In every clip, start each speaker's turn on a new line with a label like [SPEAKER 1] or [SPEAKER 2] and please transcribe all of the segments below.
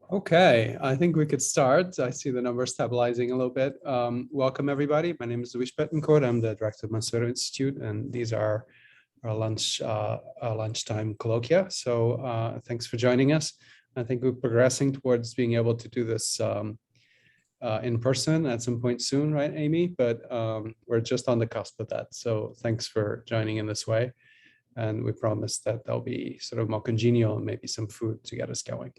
[SPEAKER 1] Okay, I think we could start. I see the numbers stabilizing a little bit. Welcome, everybody. My name is Luis Betancourt. I'm the director of Mansueto Institute, and these are our lunchtime colloquia. So thanks for joining us. I think we're progressing towards being able to do this in person at some point soon, right, Amy? But we're just on the cusp of that. So thanks for joining in this way. And we promise that there'll be sort of more congenial and maybe some food to get us going.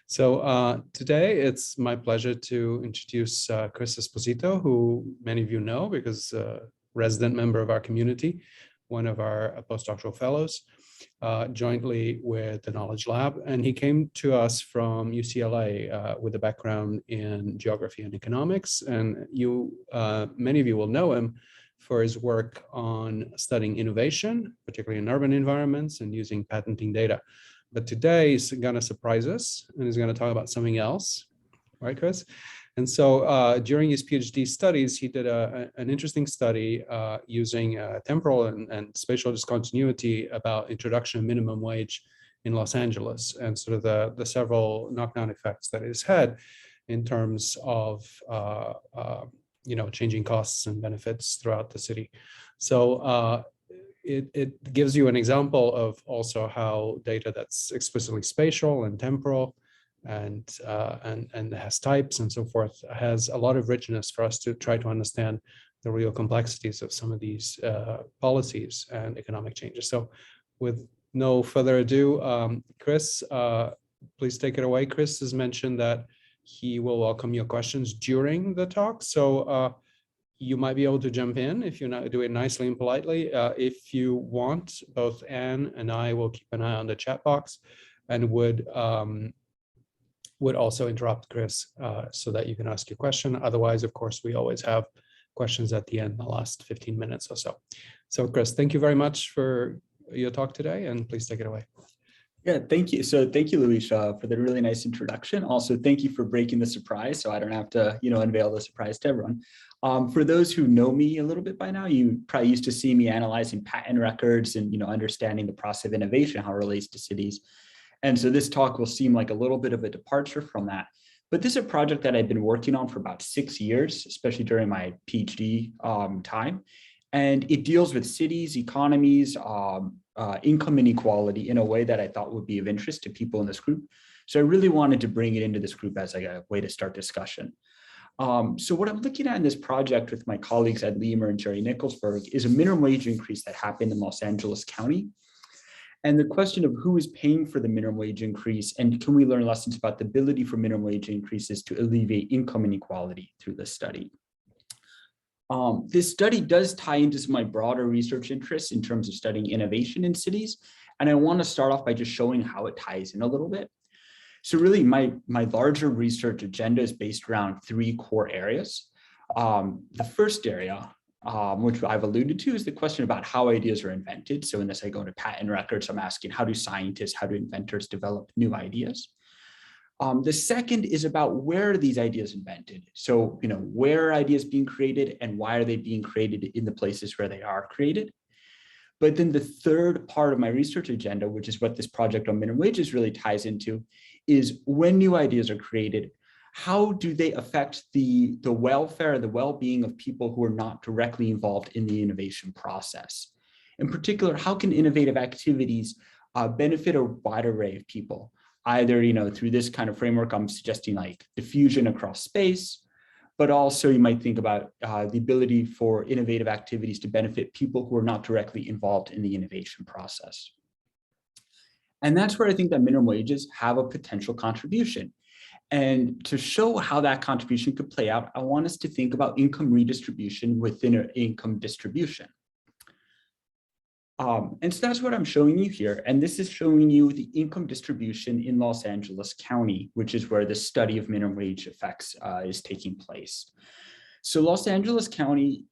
[SPEAKER 1] So today it's my pleasure to introduce Chris Esposito, who many of you know because a resident member of our community, one of our postdoctoral fellows, jointly with the Knowledge Lab. And he came to us from UCLA with a background in geography and economics. And many of you will know him for his work on studying innovation, particularly in urban environments and using patenting data. But today he's going to surprise us and he's going to talk about something else, right, Chris? And so during his PhD studies, he did an interesting study using temporal and spatial discontinuity about introduction of minimum wage in Los Angeles and sort of the several knock-down effects that it's had in terms of changing costs and benefits throughout the city. So it gives you an example of also how data that's explicitly spatial and temporal and has types and so forth has a lot of richness for us to try to understand the real complexities of some of these policies and economic changes. So with no further ado, Chris, please take it away. Chris has mentioned that he will welcome your questions during the talk. So you might be able to jump in if you do it nicely and politely. If you want, both Anne and I will keep an eye on the chat box and would also interrupt Chris so that you can ask your question. Otherwise, of course, we always have questions at the end, the last 15 minutes or so. So Chris, thank you very much for your talk today, and please take it away.
[SPEAKER 2] Yeah, thank you. So thank you, Luis, for the really nice introduction. Also, thank you for breaking the surprise so I don't have to, unveil the surprise to everyone. For those who know me a little bit by now, you probably used to see me analyzing patent records and, understanding the process of innovation, how it relates to cities. And so this talk will seem like a little bit of a departure from that. But this is a project that I've been working on for about 6 years, especially during my PhD time. And it deals with cities, economies, income inequality in a way that I thought would be of interest to people in this group. So I really wanted to bring it into this group as like a way to start discussion. So what I'm looking at in this project with my colleagues Ed Leamer and Jerry Nicholsberg is a minimum wage increase that happened in Los Angeles County. And the question of who is paying for the minimum wage increase and can we learn lessons about the ability for minimum wage increases to alleviate income inequality through this study. This study does tie into some of my broader research interests in terms of studying innovation in cities. And I want to start off by just showing how it ties in a little bit. So really my larger research agenda is based around 3 core areas. The first area, which I've alluded to, is the question about how ideas are invented. So in this, I go into patent records. I'm asking how do scientists, how do inventors develop new ideas? The second is about where are these ideas invented? So, where are ideas being created and why are they being created in the places where they are created? But then the third part of my research agenda, which is what this project on minimum wages really ties into, is when new ideas are created, how do they affect the welfare, the well-being of people who are not directly involved in the innovation process? In particular, how can innovative activities benefit a wide array of people? Either, through this kind of framework, I'm suggesting like diffusion across space, but also you might think about the ability for innovative activities to benefit people who are not directly involved in the innovation process. And that's where I think that minimum wages have a potential contribution. And to show how that contribution could play out, I want us to think about income redistribution within an income distribution. And so that's what I'm showing you here. And this is showing you the income distribution in Los Angeles County, which is where the study of minimum wage effects is taking place. So Los Angeles County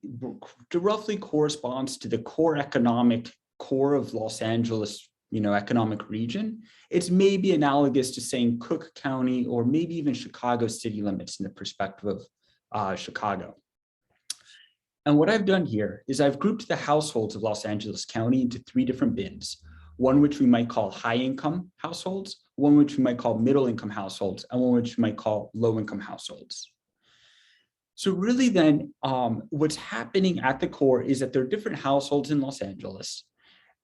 [SPEAKER 2] roughly corresponds to the core economic core of Los Angeles, economic region. It's maybe analogous to saying Cook County or maybe even Chicago city limits in the perspective of Chicago. And what I've done here is I've grouped the households of Los Angeles County into 3 different bins. one which we might call high-income households, one which we might call middle-income households, and one which we might call low-income households. So really then, what's happening at the core is that there are different households in Los Angeles,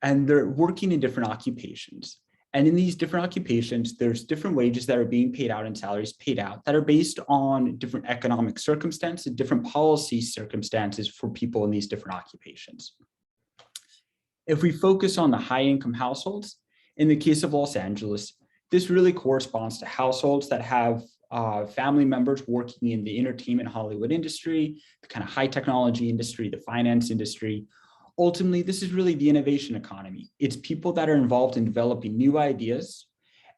[SPEAKER 2] and they're working in different occupations. And in these different occupations, there's different wages that are being paid out and salaries paid out that are based on different economic circumstances, different policy circumstances for people in these different occupations. If we focus on the high-income households, in the case of Los Angeles, this really corresponds to households that have family members working in the entertainment Hollywood industry, the kind of high technology industry, the finance industry. Ultimately, this is really the innovation economy. It's people that are involved in developing new ideas,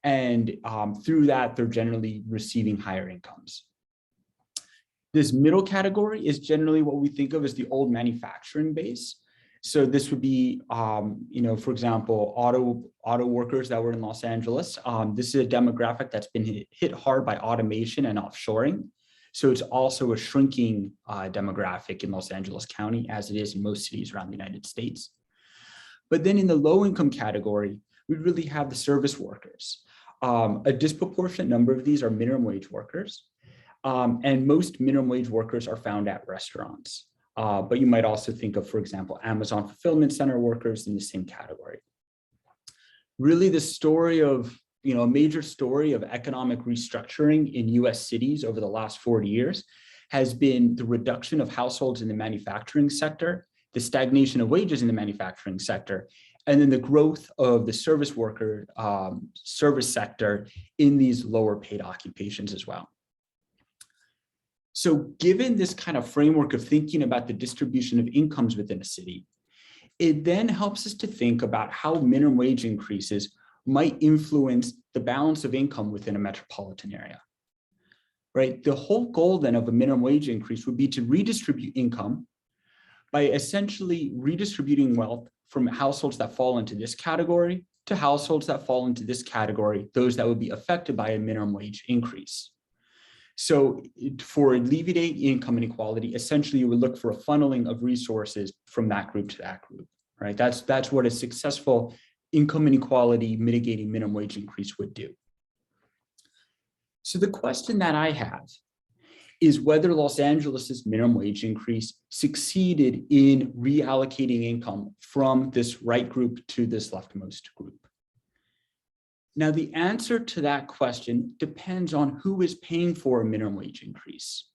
[SPEAKER 2] and through that, they're generally receiving higher incomes. This middle category is generally what we think of as the old manufacturing base. So this would be, for example, auto workers that were in Los Angeles. This is a demographic that's been hit hard by automation and offshoring. So it's also a shrinking demographic in Los Angeles County, as it is in most cities around the United States. But then in the low income category, we really have the service workers. A disproportionate number of these are minimum wage workers. And most minimum wage workers are found at restaurants. But you might also think of, for example, Amazon fulfillment center workers in the same category. Really the story of, a major story of economic restructuring in US cities over the last 40 years has been the reduction of households in the manufacturing sector, the stagnation of wages in the manufacturing sector, and then the growth of the service worker service sector in these lower paid occupations as well. So given this kind of framework of thinking about the distribution of incomes within a city, it then helps us to think about how minimum wage increases might influence the balance of income within a metropolitan area, right? The whole goal then of a minimum wage increase would be to redistribute income by essentially redistributing wealth from households that fall into this category to households that fall into this category, those that would be affected by a minimum wage increase. So for alleviating income inequality, essentially you would look for a funneling of resources from that group to that group, right? That's what a successful income inequality mitigating minimum wage increase would do. So the question that I have is whether Los Angeles's minimum wage increase succeeded in reallocating income from this right group to this leftmost group. Now, the answer to that question depends on who is paying for a minimum wage increase.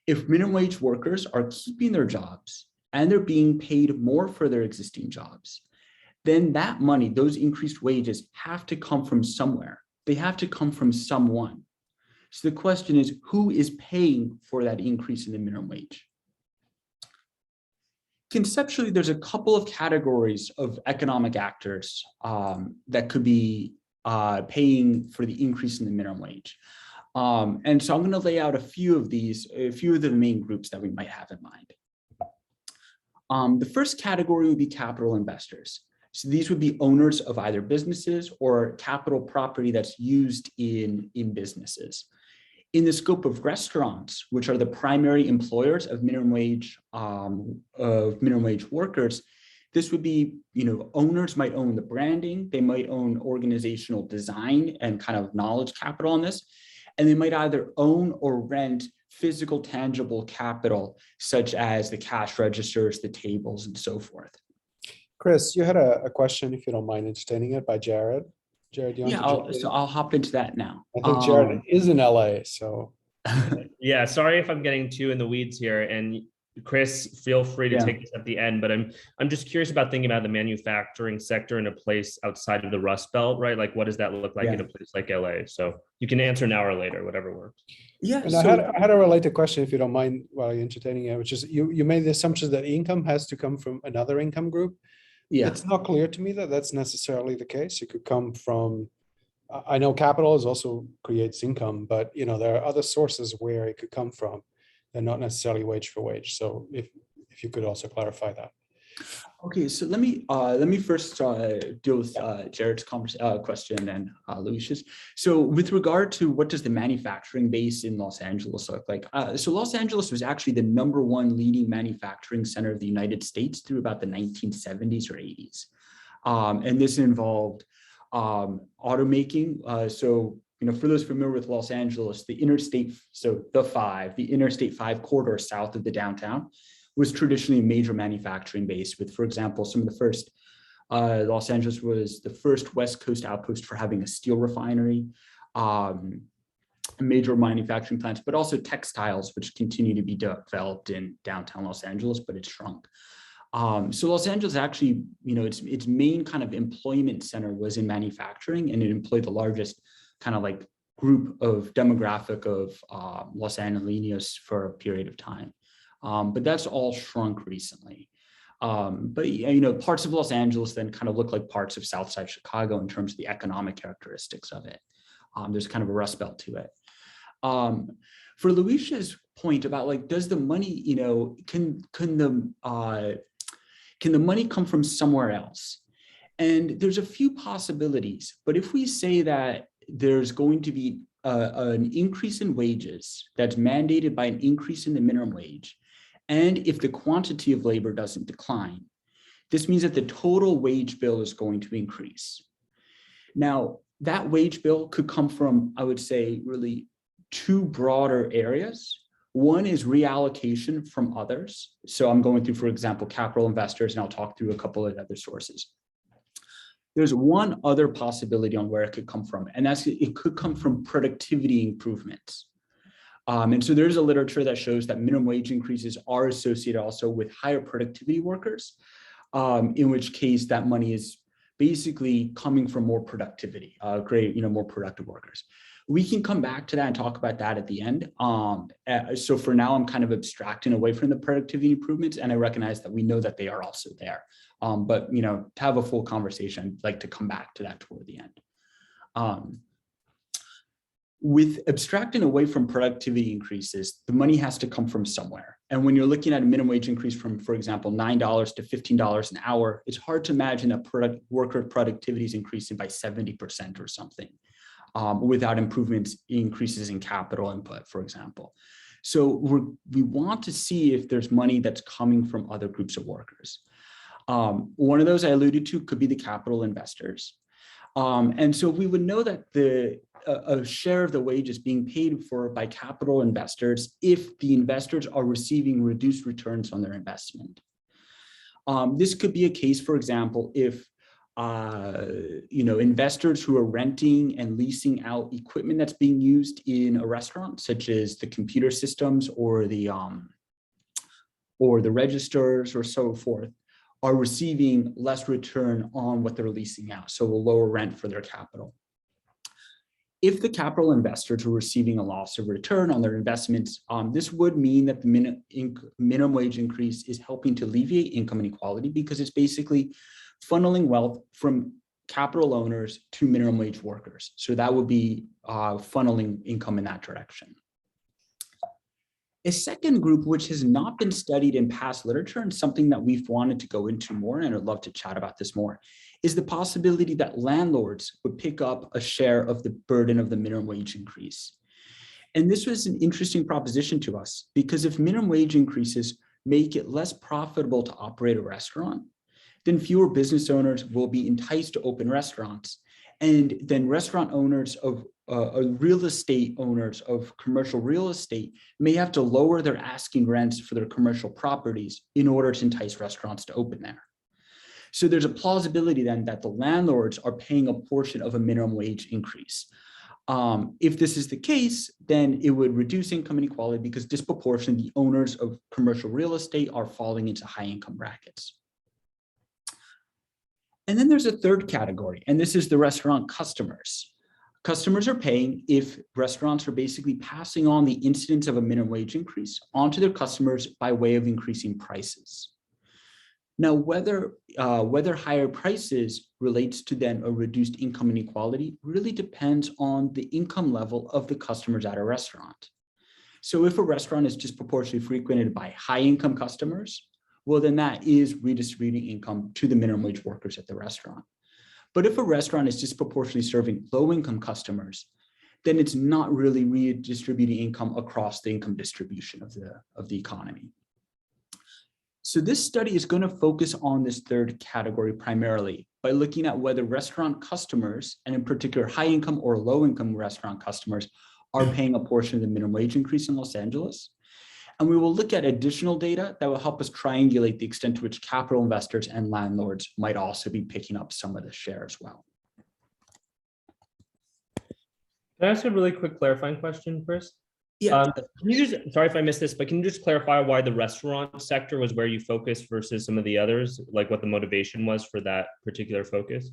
[SPEAKER 2] If minimum wage workers are keeping their jobs and they're being paid more for their existing jobs, then that money, those increased wages, have to come from somewhere. They have to come from someone. So the question is, who is paying for that increase in the minimum wage? Conceptually, there's a couple of categories of economic actors that could be paying for the increase in the minimum wage. And so I'm going to lay out a few of these, a few of the main groups that we might have in mind. The first category would be capital investors. So these would be owners of either businesses or capital property that's used in businesses. In the scope of restaurants, which are the primary employers of minimum wage workers, this would be, owners might own the branding, they might own organizational design and kind of knowledge capital on this, and they might either own or rent physical tangible capital, such as the cash registers, the tables, and so forth.
[SPEAKER 1] Chris, you had a question, if you don't mind entertaining it, by Jared. Jared, do you want to
[SPEAKER 2] I'll hop into that now.
[SPEAKER 1] I think Jared is in LA, so.
[SPEAKER 3] Yeah, sorry if I'm getting too in the weeds here, and Chris, feel free to take this at the end, but I'm just curious about thinking about the manufacturing sector in a place outside of the Rust Belt, right? Like, what does that look like in a place like LA? So you can answer now or later, whatever works.
[SPEAKER 2] Yeah.
[SPEAKER 1] And I had a related question, if you don't mind, while you're entertaining it, which is you made the assumption that income has to come from another income group. Yeah. It's not clear to me that that's necessarily the case. It could come from, I know capital is also creates income, but there are other sources where it could come from. They're not necessarily wage for wage. So if you could also clarify that.
[SPEAKER 2] Okay, so let me first deal with Jared's question and Luis's. So with regard to what does the manufacturing base in Los Angeles look like? So Los Angeles was actually the #1 leading manufacturing center of the United States through about the 1970s or 80s. And this involved automaking. So, for those familiar with Los Angeles, the Interstate 5 corridor south of the downtown was traditionally a major manufacturing base with, for example, some of the first, Los Angeles was the first West Coast outpost for having a steel refinery, major manufacturing plants, but also textiles, which continue to be developed in downtown Los Angeles, but it's shrunk. So Los Angeles actually, its main kind of employment center was in manufacturing, and it employed the largest kind of like group of demographic of Los Angelenos for a period of time. But that's all shrunk recently. But parts of Los Angeles then kind of look like parts of Southside Chicago in terms of the economic characteristics of it. There's kind of a rust belt to it. For Luisha's point about like, does the money, can the money come from somewhere else? And there's a few possibilities, but if we say that there's going to be an increase in wages that's mandated by an increase in the minimum wage, and if the quantity of labor doesn't decline, this means that the total wage bill is going to increase. Now, that wage bill could come from, I would say, really two broader areas. One is reallocation from others. So I'm going through, for example, capital investors, and I'll talk through a couple of other sources. There's one other possibility on where it could come from, and that's it could come from productivity improvements. And so there's a literature that shows that minimum wage increases are associated also with higher productivity workers, in which case that money is basically coming from more productivity, more productive workers. We can come back to that and talk about that at the end. So for now, I'm kind of abstracting away from the productivity improvements, and I recognize that we know that they are also there. But to have a full conversation, I'd like to come back to that toward the end. With abstracting away from productivity increases, the money has to come from somewhere. And when you're looking at a minimum wage increase from, for example, $9 to $15 an hour, it's hard to imagine that worker productivity is increasing by 70% or something without increases in capital input, for example. So we want to see if there's money that's coming from other groups of workers. One of those I alluded to could be the capital investors. And so we would know that a share of the wages being paid for by capital investors if the investors are receiving reduced returns on their investment. This could be a case, for example, if investors who are renting and leasing out equipment that's being used in a restaurant, such as the computer systems or the registers or so forth, are receiving less return on what they're leasing out, so a lower rent for their capital. If the capital investors are receiving a loss of return on their investments, this would mean that the minimum wage increase is helping to alleviate income inequality because it's basically funneling wealth from capital owners to minimum wage workers. So that would be funneling income in that direction. A second group, which has not been studied in past literature and something that we've wanted to go into more, and I'd love to chat about this more, is the possibility that landlords would pick up a share of the burden of the minimum wage increase. And this was an interesting proposition to us because if minimum wage increases make it less profitable to operate a restaurant, then fewer business owners will be enticed to open restaurants. And then restaurant owners of real estate owners of commercial real estate may have to lower their asking rents for their commercial properties in order to entice restaurants to open there. So there's a plausibility then that the landlords are paying a portion of a minimum wage increase. If this is the case, then it would reduce income inequality because disproportionately the owners of commercial real estate are falling into high income brackets. And then there's a third category, and this is the restaurant customers. Customers are paying if restaurants are basically passing on the incidence of a minimum wage increase onto their customers by way of increasing prices. Now, whether higher prices relates to then a reduced income inequality really depends on the income level of the customers at a restaurant. So if a restaurant is disproportionately frequented by high income customers, well, then that is redistributing income to the minimum wage workers at the restaurant. But if a restaurant is disproportionately serving low-income customers, then it's not really redistributing income across the income distribution of the economy. So this study is going to focus on this third category primarily by looking at whether restaurant customers, and in particular high income or low income restaurant customers, are paying a portion of the minimum wage increase in Los Angeles. And we will look at additional data that will help us triangulate the extent to which capital investors and landlords might also be picking up some of the share as well.
[SPEAKER 3] Can I ask a really quick clarifying question, Chris?
[SPEAKER 2] Yeah.
[SPEAKER 3] Can you just, sorry if I missed this, but can you just clarify why the restaurant sector was where you focused versus some of the others, like what the motivation was for that particular focus?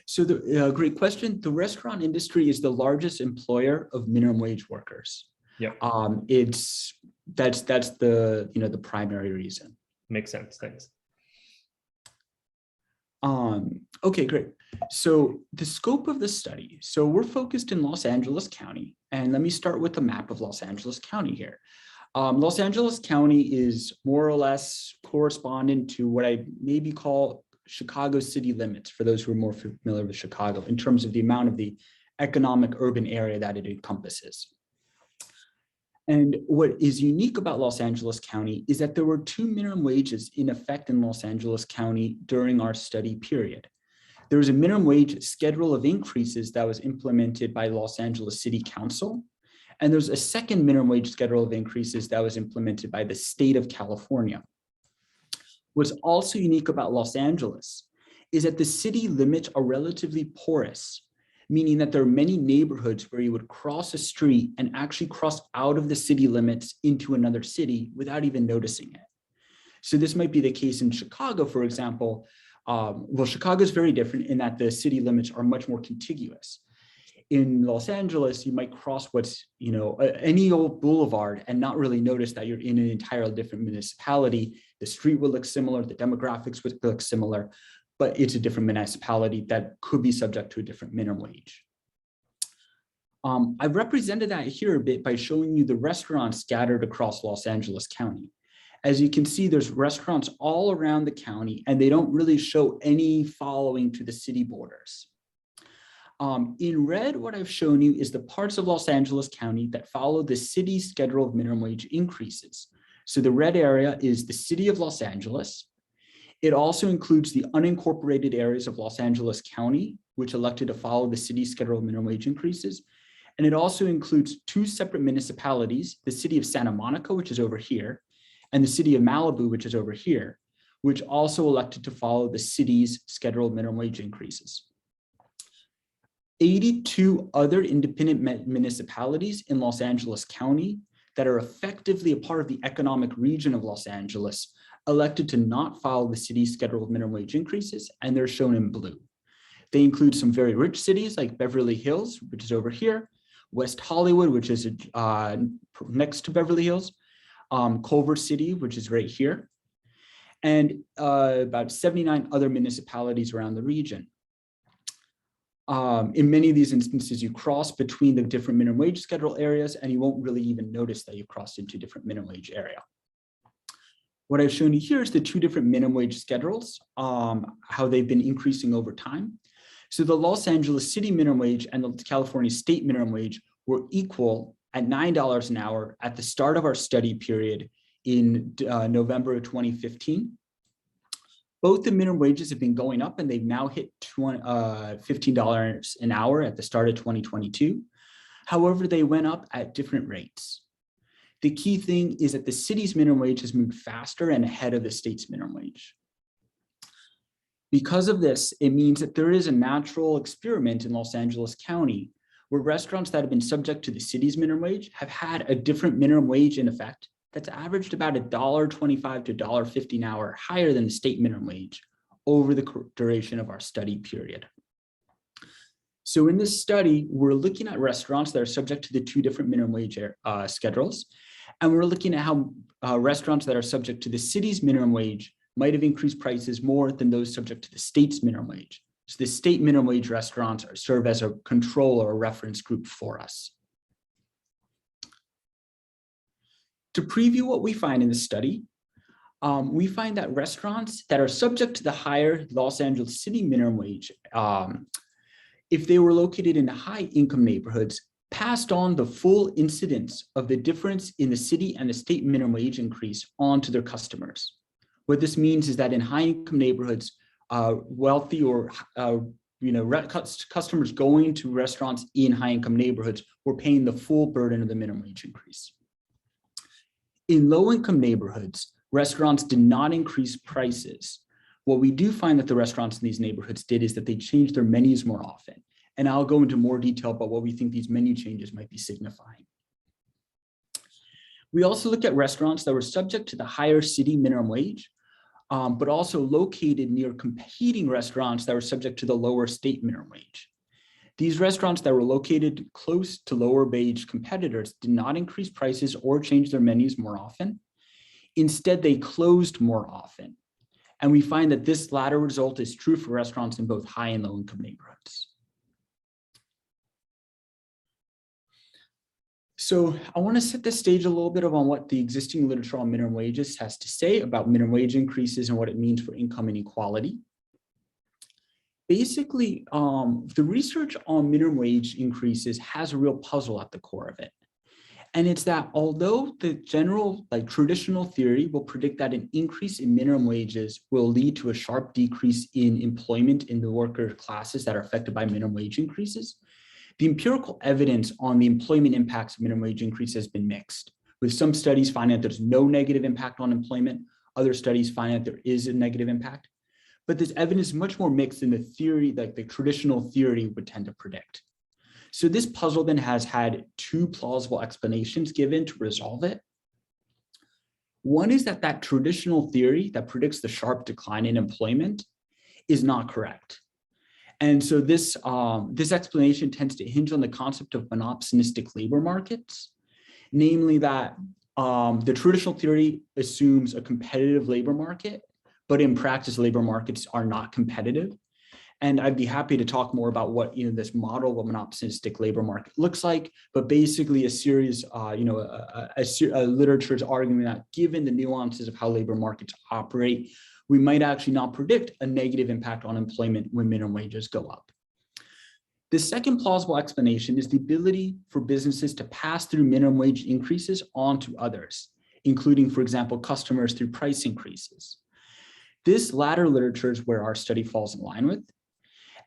[SPEAKER 2] So the great question. The restaurant industry is the largest employer of minimum wage workers.
[SPEAKER 3] Yeah.
[SPEAKER 2] That's the the primary reason.
[SPEAKER 3] Makes sense. Thanks.
[SPEAKER 2] Okay, great. So the scope of the study. So we're focused in Los Angeles County, and let me start with the map of Los Angeles County here. Los Angeles County is more or less correspondent to what I maybe call Chicago city limits, for those who are more familiar with Chicago, in terms of the amount of the economic urban area that it encompasses. And what is unique about Los Angeles County is that there were 2 minimum wages in effect in Los Angeles County during our study period. There was a minimum wage schedule of increases that was implemented by Los Angeles City Council. And there's a second minimum wage schedule of increases that was implemented by the state of California. What's also unique about Los Angeles is that the city limits are relatively porous, meaning that there are many neighborhoods where you would cross a street and actually cross out of the city limits into another city without even noticing it. So this might be the case in Chicago, for example. Well, Chicago is very different in that the city limits are much more contiguous. In Los Angeles, you might cross what's, any old boulevard and not really notice that you're in an entirely different municipality. The street will look similar, the demographics would look similar, but it's a different municipality that could be subject to a different minimum wage. I've represented that here a bit by showing you the restaurants scattered across Los Angeles County. As you can see, there's restaurants all around the county, and they don't really show any following to the city borders. In red, what I've shown you is the parts of Los Angeles County that follow the city's schedule of minimum wage increases. So the red area is the city of Los Angeles. It also includes the unincorporated areas of Los Angeles County, which elected to follow the city's schedule of minimum wage increases. And it also includes 2 separate municipalities, the city of Santa Monica, which is over here, and the city of Malibu, which is over here, which also elected to follow the city's scheduled minimum wage increases. 82 other independent municipalities in Los Angeles County that are effectively a part of the economic region of Los Angeles elected to not follow the city's scheduled minimum wage increases, and they're shown in blue. They include some very rich cities like Beverly Hills, which is over here, West Hollywood, which is next to Beverly Hills, Culver City, which is right here, and about 79 other municipalities around the region. In many of these instances, you cross between the different minimum wage schedule areas, and you won't really even notice that you've crossed into different minimum wage area. What I've shown you here is the 2 different minimum wage schedules, how they've been increasing over time. So the Los Angeles city minimum wage and the California state minimum wage were equal at $9 an hour at the start of our study period in November of 2015. Both the minimum wages have been going up, and they've now hit $15 an hour at the start of 2022. However, they went up at different rates. The key thing is that the city's minimum wage has moved faster and ahead of the state's minimum wage. Because of this, it means that there is a natural experiment in Los Angeles County where restaurants that have been subject to the city's minimum wage have had a different minimum wage in effect that's averaged about $1.25 to $1.50 an hour higher than the state minimum wage over the duration of our study period. So in this study, we're looking at restaurants that are subject to the 2 different minimum wage schedules. And we're looking at how restaurants that are subject to the city's minimum wage might have increased prices more than those subject to the state's minimum wage. So the state minimum wage restaurants serve as a control or a reference group for us. To preview what we find in the study, we find that restaurants that are subject to the higher Los Angeles city minimum wage, if they were located in high income neighborhoods, passed on the full incidence of the difference in the city and the state minimum wage increase on to their customers. What this means is that in high income neighborhoods, wealthy or customers going to restaurants in high income neighborhoods were paying the full burden of the minimum wage increase. In low income neighborhoods, restaurants did not increase prices. What we do find that the restaurants in these neighborhoods did is that they changed their menus more often. And I'll go into more detail about what we think these menu changes might be signifying. We also look at restaurants that were subject to the higher city minimum wage, but also located near competing restaurants that were subject to the lower state minimum wage. These restaurants that were located close to lower wage competitors did not increase prices or change their menus more often. Instead, they closed more often. And we find that this latter result is true for restaurants in both high and low income neighborhoods. So I want to set the stage a little bit on what the existing literature on minimum wages has to say about minimum wage increases and what it means for income inequality. Basically, the research on minimum wage increases has a real puzzle at the core of it. And it's that although the general, traditional theory will predict that an increase in minimum wages will lead to a sharp decrease in employment in the worker classes that are affected by minimum wage increases, the empirical evidence on the employment impacts of minimum wage increase has been mixed, with some studies finding that there's no negative impact on employment, other studies finding that there is a negative impact. But this evidence is much more mixed than the theory, like the traditional theory would tend to predict. So this puzzle then has had two plausible explanations given to resolve it. One is that traditional theory that predicts the sharp decline in employment is not correct. And so this explanation tends to hinge on the concept of monopsonistic labor markets, namely that the traditional theory assumes a competitive labor market, but in practice, labor markets are not competitive. And I'd be happy to talk more about what this model of a monopsonistic labor market looks like. But basically, a series, literature is arguing that given the nuances of how labor markets operate, we might actually not predict a negative impact on employment when minimum wages go up. The second plausible explanation is the ability for businesses to pass through minimum wage increases onto others, including, for example, customers through price increases. This latter literature is where our study falls in line with.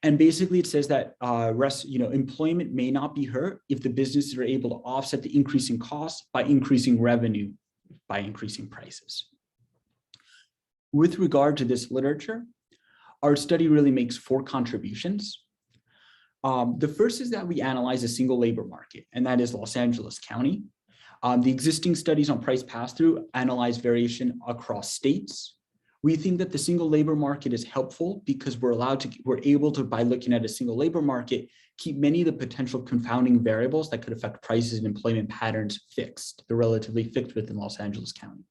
[SPEAKER 2] And basically it says that employment may not be hurt if the businesses are able to offset the increasing costs by increasing revenue, by increasing prices. With regard to this literature, our study really makes four contributions. The first is that we analyze a single labor market, and that is Los Angeles County. The existing studies on price pass-through analyze variation across states. We think that the single labor market is helpful because we're able to, by looking at a single labor market, keep many of the potential confounding variables that could affect prices and employment patterns fixed. They're relatively fixed within Los Angeles County.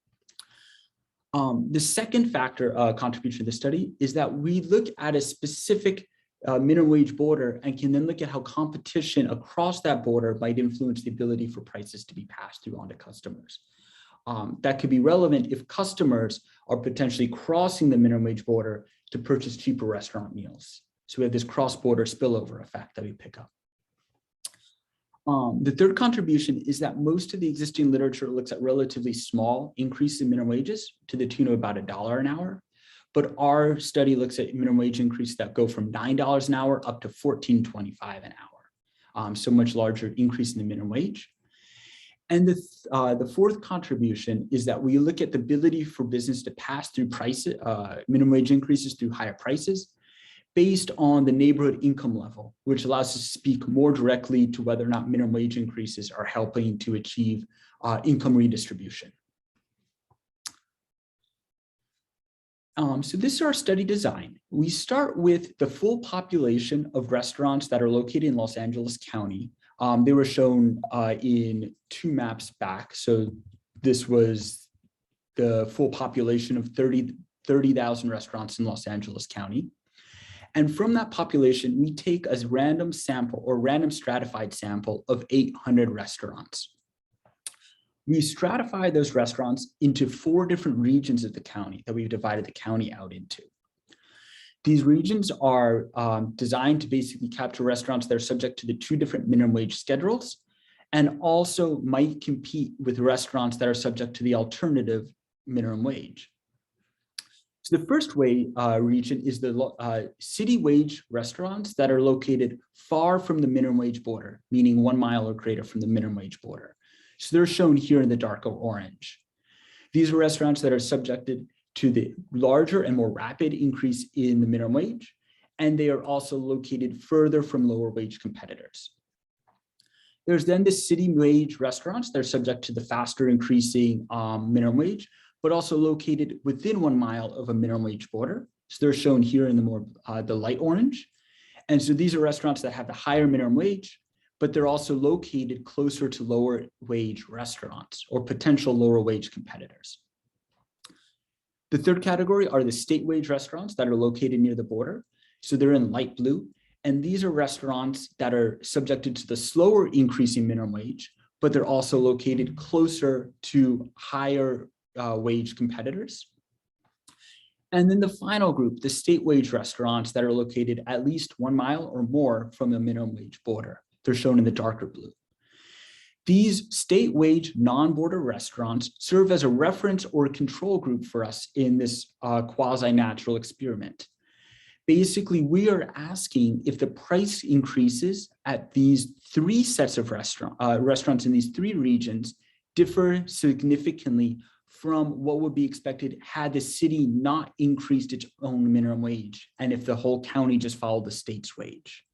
[SPEAKER 2] The second factor contribution to the study is that we look at a specific minimum wage border and can then look at how competition across that border might influence the ability for prices to be passed through onto customers. That could be relevant if customers are potentially crossing the minimum wage border to purchase cheaper restaurant meals. So we have this cross-border spillover effect that we pick up. The third contribution is that most of the existing literature looks at relatively small increases in minimum wages to the tune of about $1 an hour. But our study looks at minimum wage increases that go from $9 an hour up to $14.25 an hour. So much larger increase in the minimum wage. And the fourth contribution is that we look at the ability for business to pass through minimum wage increases through higher prices based on the neighborhood income level, which allows us to speak more directly to whether or not minimum wage increases are helping to achieve income redistribution. So this is our study design. We start with the full population of restaurants that are located in Los Angeles County. They were shown in two maps back. So this was the full population of 30,000 restaurants in Los Angeles County. And from that population, we take a random sample or random stratified sample of 800 restaurants. We stratify those restaurants into 4 different regions of the county that we've divided the county out into. These regions are designed to basically capture restaurants that are subject to the 2 different minimum wage schedules and also might compete with restaurants that are subject to the alternative minimum wage. So the first region is the city wage restaurants that are located far from the minimum wage border, meaning 1 mile or greater from the minimum wage border. So they're shown here in the darker orange. These are restaurants that are subjected to the larger and more rapid increase in the minimum wage, and they are also located further from lower wage competitors. There's then the city wage restaurants that are subject to the faster increasing minimum wage, but also located within 1 mile of a minimum wage border. So they're shown here in the light orange. And so these are restaurants that have the higher minimum wage, but they're also located closer to lower wage restaurants or potential lower wage competitors. The third category are the state wage restaurants that are located near the border. So they're in light blue. And these are restaurants that are subjected to the slower increasing minimum wage, but they're also located closer to higher wage competitors. And then the final group, the state wage restaurants that are located at least 1 mile or more from the minimum wage border. They're shown in the darker blue. These state wage non-border restaurants serve as a reference or a control group for us in this quasi-natural experiment. Basically, we are asking if the price increases at these 3 sets of restaurants in these 3 regions differ significantly from what would be expected had the city not increased its own minimum wage, and if the whole county just followed the state's wage,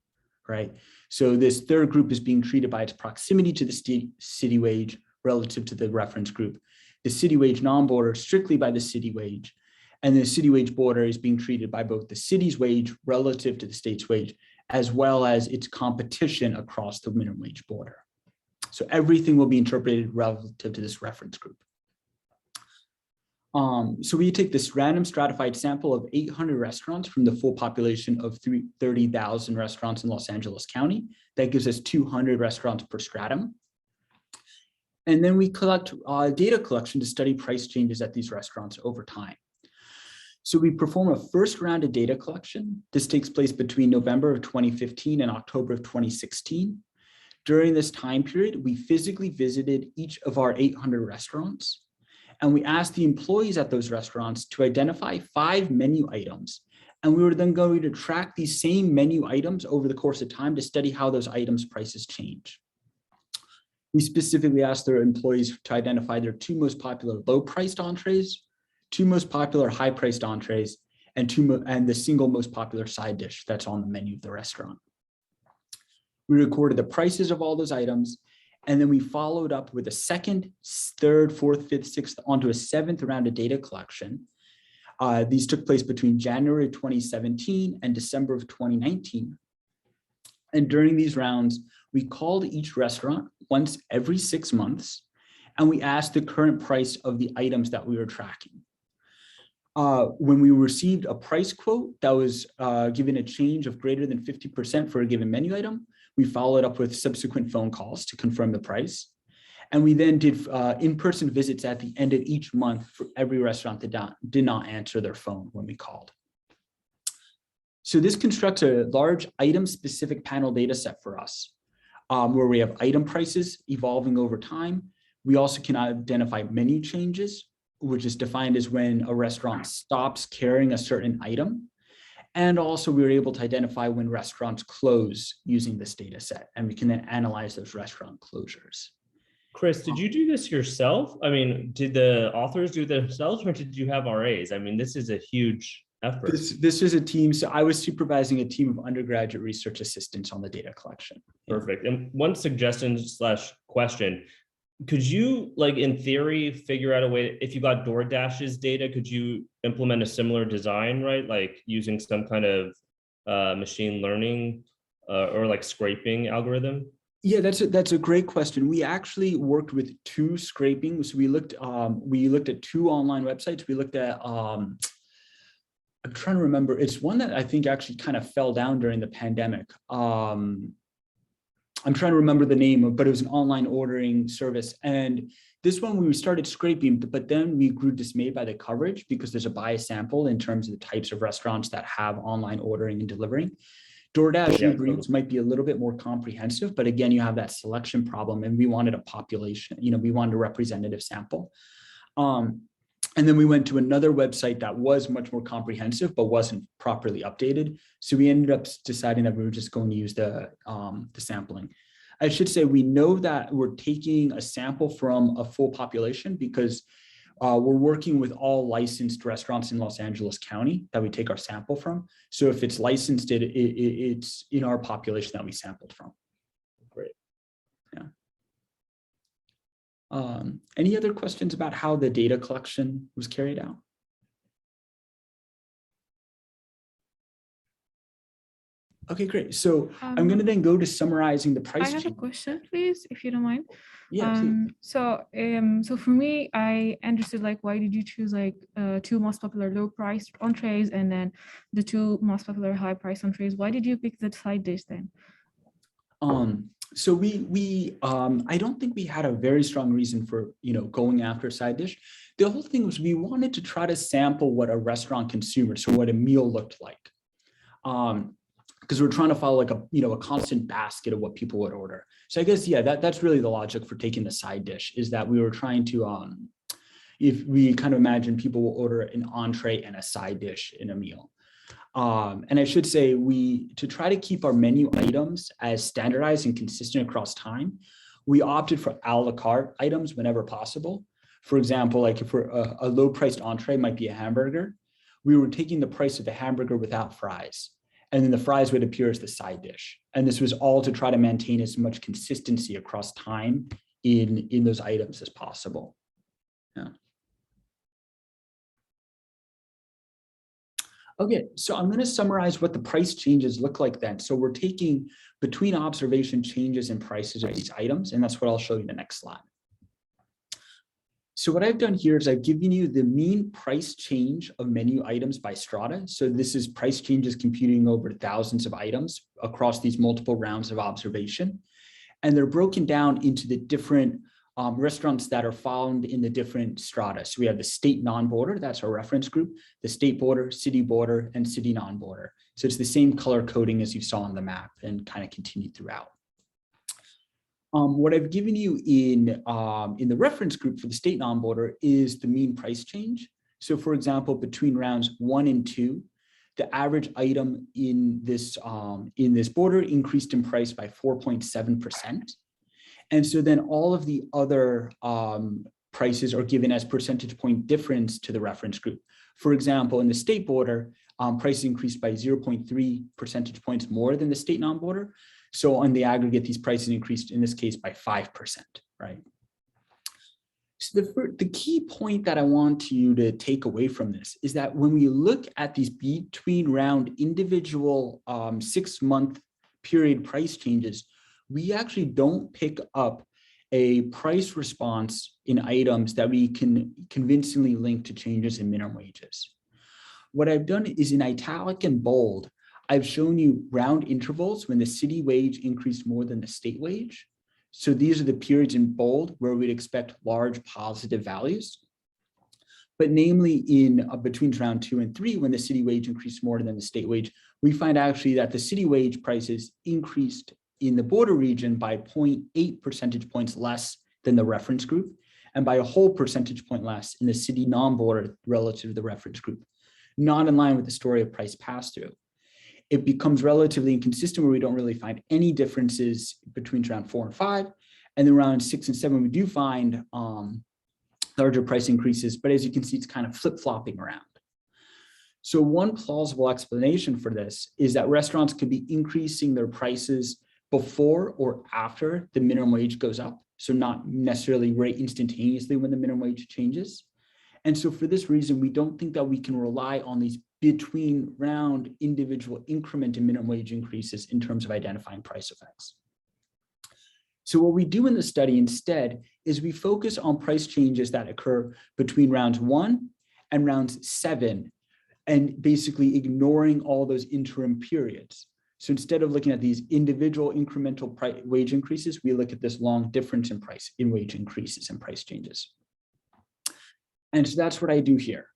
[SPEAKER 2] right? So this third group is being treated by its proximity to the city wage relative to the reference group. The city wage non-border strictly by the city wage, and the city wage border is being treated by both the city's wage relative to the state's wage, as well as its competition across the minimum wage border. So everything will be interpreted relative to this reference group. So we take this random stratified sample of 800 restaurants from the full population of 30,000 restaurants in Los Angeles County. That gives us 200 restaurants per stratum. And then we collect data collection to study price changes at these restaurants over time. So we perform a first round of data collection. This takes place between November of 2015 and October of 2016. During this time period, we physically visited each of our 800 restaurants, and we asked the employees at those restaurants to identify 5 menu items. And we were then going to track these same menu items over the course of time to study how those items' prices change. We specifically asked their employees to identify their 2 most popular low-priced entrees, 2 most popular high-priced entrees, and the single most popular side dish that's on the menu of the restaurant. We recorded the prices of all those items, and then we followed up with a second, third, fourth, fifth, sixth, onto a 7th round of data collection. These took place between January 2017 and December of 2019. And during these rounds, we called each restaurant once every 6 months, and we asked the current price of the items that we were tracking. When we received a price quote that was given a change of greater than 50% for a given menu item, we followed up with subsequent phone calls to confirm the price. And we then did in-person visits at the end of each month for every restaurant that did not answer their phone when we called. So this constructs a large item-specific panel data set for us, where we have item prices evolving over time. We also can identify menu changes, which is defined as when a restaurant stops carrying a certain item. And also we were able to identify when restaurants close using this data set, and we can then analyze those restaurant closures.
[SPEAKER 3] Chris, did you do this yourself? I mean, did the authors do it themselves, or did you have RAs? I mean, this is a huge effort.
[SPEAKER 2] This is a team. So I was supervising a team of undergraduate research assistants on the data collection.
[SPEAKER 3] Perfect. And one suggestion / question, could you, like, in theory, figure out a way, if you got DoorDash's data, could you implement a similar design, right? Like using some kind of machine learning or like scraping algorithm?
[SPEAKER 2] Yeah, that's a great question. We actually worked with 2 scraping. So we looked at 2 online websites. We looked at I'm trying to remember. It's one that I think actually kind of fell down during the pandemic. I'm trying to remember the name, but it was an online ordering service. And this one we started scraping, but then we grew dismayed by the coverage because there's a bias sample in terms of the types of restaurants that have online ordering and delivering. DoorDash and Uber Eats might be a little bit more comprehensive, but again, you have that selection problem, and we wanted a population, we wanted a representative sample. And then we went to another website that was much more comprehensive, but wasn't properly updated. So we ended up deciding that we were just going to use the sampling. I should say, we know that we're taking a sample from a full population because we're working with all licensed restaurants in Los Angeles County that we take our sample from. So if it's licensed, it's in our population that we sampled from.
[SPEAKER 3] Great.
[SPEAKER 2] Yeah. Any other questions about how the data collection was carried out? Okay, great. So I'm going to then go to summarizing the price.
[SPEAKER 4] I have a question, please, if you don't mind.
[SPEAKER 2] Yeah.
[SPEAKER 4] So for me, I understood like why did you choose like two most popular low price entrees and then the two most popular high price entrees? Why did you pick the side dish then?
[SPEAKER 2] So I don't think we had a very strong reason for, going after side dish. The whole thing was we wanted to try to sample what a restaurant consumer, so what a meal looked like. Because we're trying to follow like a constant basket of what people would order. So I guess, yeah, that's really the logic for taking the side dish, is that we were trying to, if we kind of imagine people will order an entree and a side dish in a meal. And I should say, to try to keep our menu items as standardized and consistent across time, we opted for a la carte items whenever possible. For example, like if we're a low priced entree might be a hamburger, we were taking the price of the hamburger without fries. And then the fries would appear as the side dish. And this was all to try to maintain as much consistency across time in those items as possible. Yeah. Okay, so I'm going to summarize what the price changes look like then. So we're taking between observation changes in prices of these items, and that's what I'll show you in the next slide. So what I've done here is I've given you the mean price change of menu items by strata. So this is price changes computing over thousands of items across these multiple rounds of observation. And they're broken down into the different restaurants that are found in the different strata. So we have the state non-border, that's our reference group, the state border, and city non-border. So it's the same color coding as you saw on the map and kind of continued throughout. What I've given you in the reference group for the state non-border is the mean price change. So for example, between rounds 1 and 2, the average item in this border increased in price by 4.7%. And so then all of the other prices are given as percentage point difference to the reference group. For example, in the state border, prices increased by 0.3 percentage points more than the state non-border. So on the aggregate, these prices increased in this case by 5%, right? So the key point that I want you to take away from this is that when we look at these between round individual 6-month period price changes, we actually don't pick up a price response in items that we can convincingly link to changes in minimum wages. What I've done is in italic and bold, I've shown you round intervals when the city wage increased more than the state wage. So these are the periods in bold where we'd expect large positive values. But namely in between round 2 and 3, when the city wage increased more than the state wage, we find actually that the city wage prices increased in the border region by 0.8 percentage points less than the reference group, and by a whole percentage point less in the city non-border relative to the reference group, not in line with the story of price pass-through. It becomes relatively inconsistent where we don't really find any differences between round 4 and 5, and then round 6 and 7, we do find larger price increases, but as you can see, it's kind of flip-flopping around. So one plausible explanation for this is that restaurants could be increasing their prices before or after the minimum wage goes up. So not necessarily right instantaneously when the minimum wage changes. And so for this reason, we don't think that we can rely on these between round individual increment in minimum wage increases in terms of identifying price effects. So what we do in the study instead is we focus on price changes that occur between rounds 1 and rounds 7, and basically ignoring all those interim periods. So instead of looking at these individual incremental wage increases, we look at this long difference in wage increases and price changes. And so that's what I do here.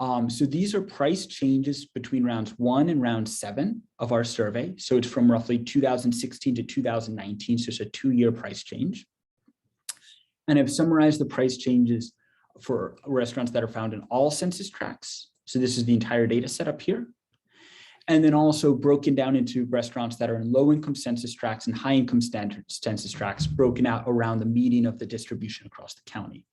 [SPEAKER 2] So these are price changes between rounds 1 and round 7 of our survey. So it's from roughly 2016 to 2019. So it's a 2-year price change. And I've summarized the price changes for restaurants that are found in all census tracts. So this is the entire data set up here. And then also broken down into restaurants that are in low-income census tracts and high-income standard census tracts, broken out around the median of the distribution across the county.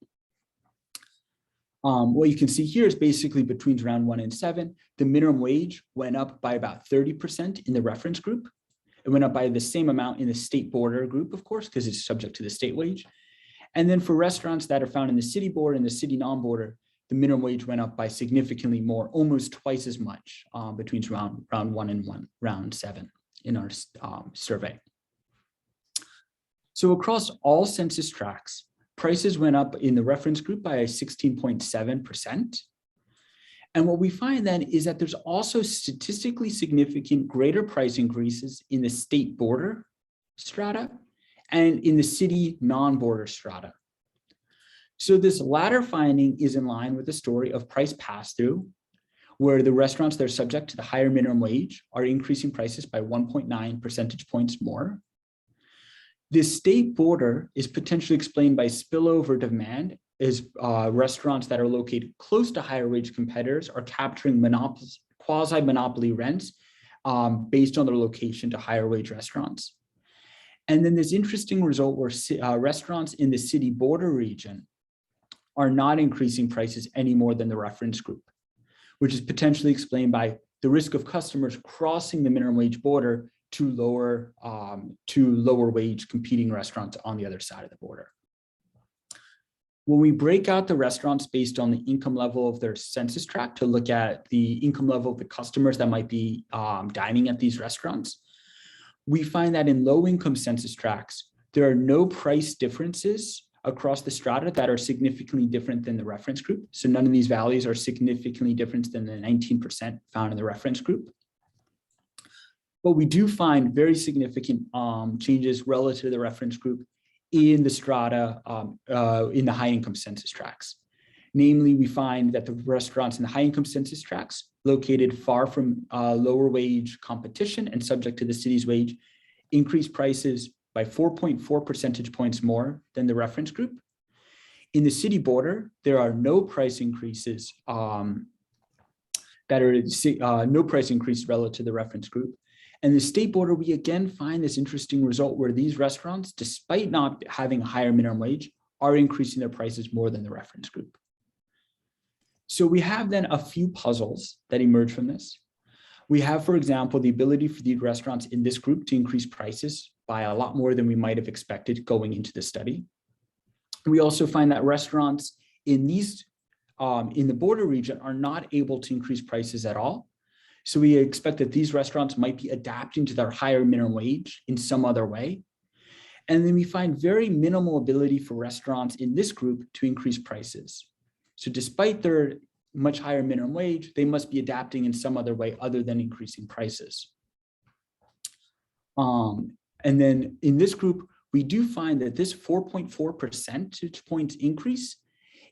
[SPEAKER 2] What you can see here is basically between round 1 and 7, the minimum wage went up by about 30% in the reference group. It went up by the same amount in the state border group, of course, because it's subject to the state wage. And then for restaurants that are found in the city border and the city non-border, the minimum wage went up by significantly more, almost twice as much between round 1 and round 7 in our survey. So across all census tracts, prices went up in the reference group by 16.7%. And what we find then is that there's also statistically significant greater price increases in the state border strata and in the city non-border strata. So this latter finding is in line with the story of price pass-through, where the restaurants that are subject to the higher minimum wage are increasing prices by 1.9 percentage points more. This state border is potentially explained by spillover demand as restaurants that are located close to higher wage competitors are capturing quasi-monopoly rents based on their location to higher wage restaurants. And then this interesting result where restaurants in the city border region are not increasing prices any more than the reference group, which is potentially explained by the risk of customers crossing the minimum wage border to lower wage competing restaurants on the other side of the border. When we break out the restaurants based on the income level of their census tract to look at the income level of the customers that might be dining at these restaurants, we find that in low income census tracts, there are no price differences across the strata that are significantly different than the reference group. So none of these values are significantly different than the 19% found in the reference group. But we do find very significant changes relative to the reference group in the strata, in the high income census tracts. Namely, we find that the restaurants in the high income census tracts located far from lower wage competition and subject to the city's wage increase prices by 4.4 percentage points more than the reference group. In the city border, there are no price increases no price increase relative to the reference group. And the state border, we again find this interesting result where these restaurants, despite not having a higher minimum wage, are increasing their prices more than the reference group. So we have then a few puzzles that emerge from this. We have, for example, the ability for the restaurants in this group to increase prices by a lot more than we might have expected going into the study. We also find that restaurants in the border region are not able to increase prices at all. So we expect that these restaurants might be adapting to their higher minimum wage in some other way. And then we find very minimal ability for restaurants in this group to increase prices. So despite their much higher minimum wage, they must be adapting in some other way other than increasing prices. And then in this group, we do find that this 4.4 percentage points increase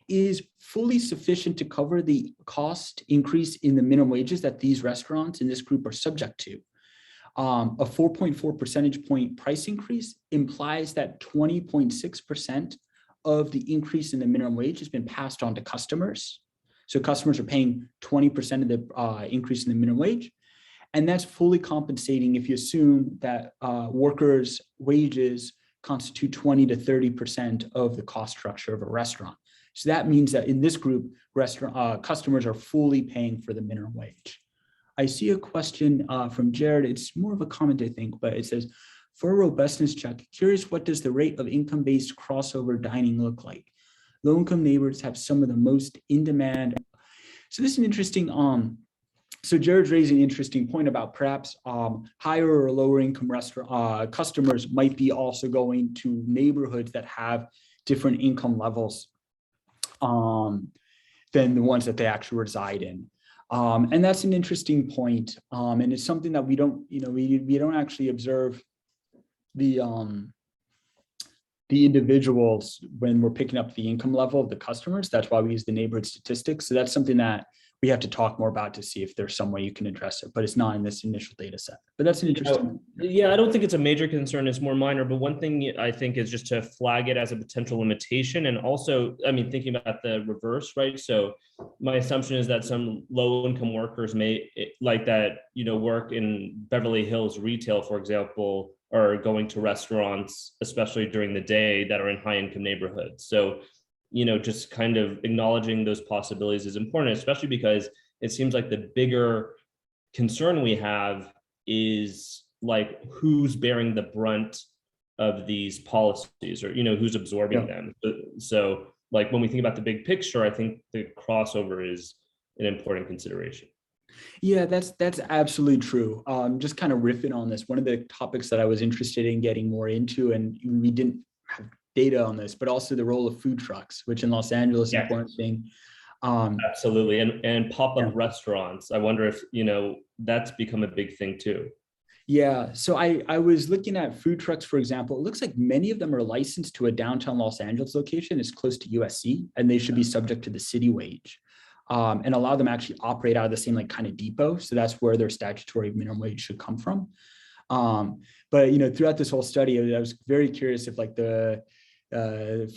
[SPEAKER 2] is fully sufficient to cover the cost increase in the minimum wages that these restaurants in this group are subject to. A 4.4 percentage point price increase implies that 20.6% of the increase in the minimum wage has been passed on to customers. So customers are paying 20% of the increase in the minimum wage. And that's fully compensating if you assume that workers' wages constitute 20 to 30% of the cost structure of a restaurant. So that means that in this group, customers are fully paying for the minimum wage. I see a question from Jared. It's more of a comment, I think, but it says, for a robustness check, curious what does the rate of income-based crossover dining look like? Low-income neighbors have some of the most in-demand. So this is an interesting, so Jared's raising an interesting point about perhaps higher or lower income customers might be also going to neighborhoods that have different income levels than the ones that they actually reside in. And that's an interesting point. And it's something that we don't, we don't actually observe the individuals when we're picking up the income level of the customers. That's why we use the neighborhood statistics. So that's something that we have to talk more about to see if there's some way you can address it, but it's not in this initial data set. But that's an interesting.
[SPEAKER 3] Yeah, I don't think it's a major concern. It's more minor, but one thing I think is just to flag it as a potential limitation. And also, I mean, thinking about the reverse, right? So my assumption is that some low income workers may like that, work in Beverly Hills retail, for example, or going to restaurants, especially during the day, that are in high income neighborhoods. So just kind of acknowledging those possibilities is important, especially because it seems like the bigger concern we have is like who's bearing the brunt of these policies, or who's absorbing them. So like when we think about the big picture, I think the crossover is an important consideration.
[SPEAKER 2] Yeah, that's absolutely true. Just kind of riffing on this, one of the topics that I was interested in getting more into, and we didn't have data on this, but also the role of food trucks, which in Los Angeles is important thing.
[SPEAKER 3] Absolutely. And pop-up restaurants. I wonder if, that's become a big thing too.
[SPEAKER 2] Yeah. So I was looking at food trucks, for example. It looks like many of them are licensed to a downtown Los Angeles location. It's close to USC, and they should be subject to the city wage. And a lot of them actually operate out of the same like kind of depot. So that's where their statutory minimum wage should come from. But throughout this whole study, I was very curious if like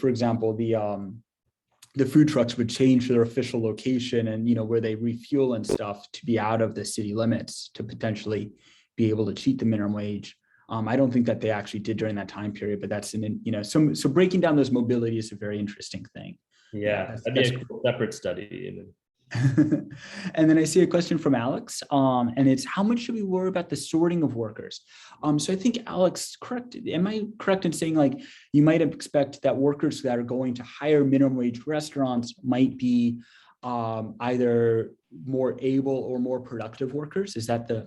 [SPEAKER 2] for example, the food trucks would change their official location and, where they refuel and stuff to be out of the city limits to potentially be able to cheat the minimum wage. I don't think that they actually did during that time period, but that's so breaking down those mobility is a very interesting thing.
[SPEAKER 3] Yeah, that'd be a separate study.
[SPEAKER 2] And then I see a question from Alex, and it's how much should we worry about the sorting of workers? So I think Alex, correct? Am I correct in saying like you might expect that workers that are going to higher minimum wage restaurants might be either more able or more productive workers? Is that the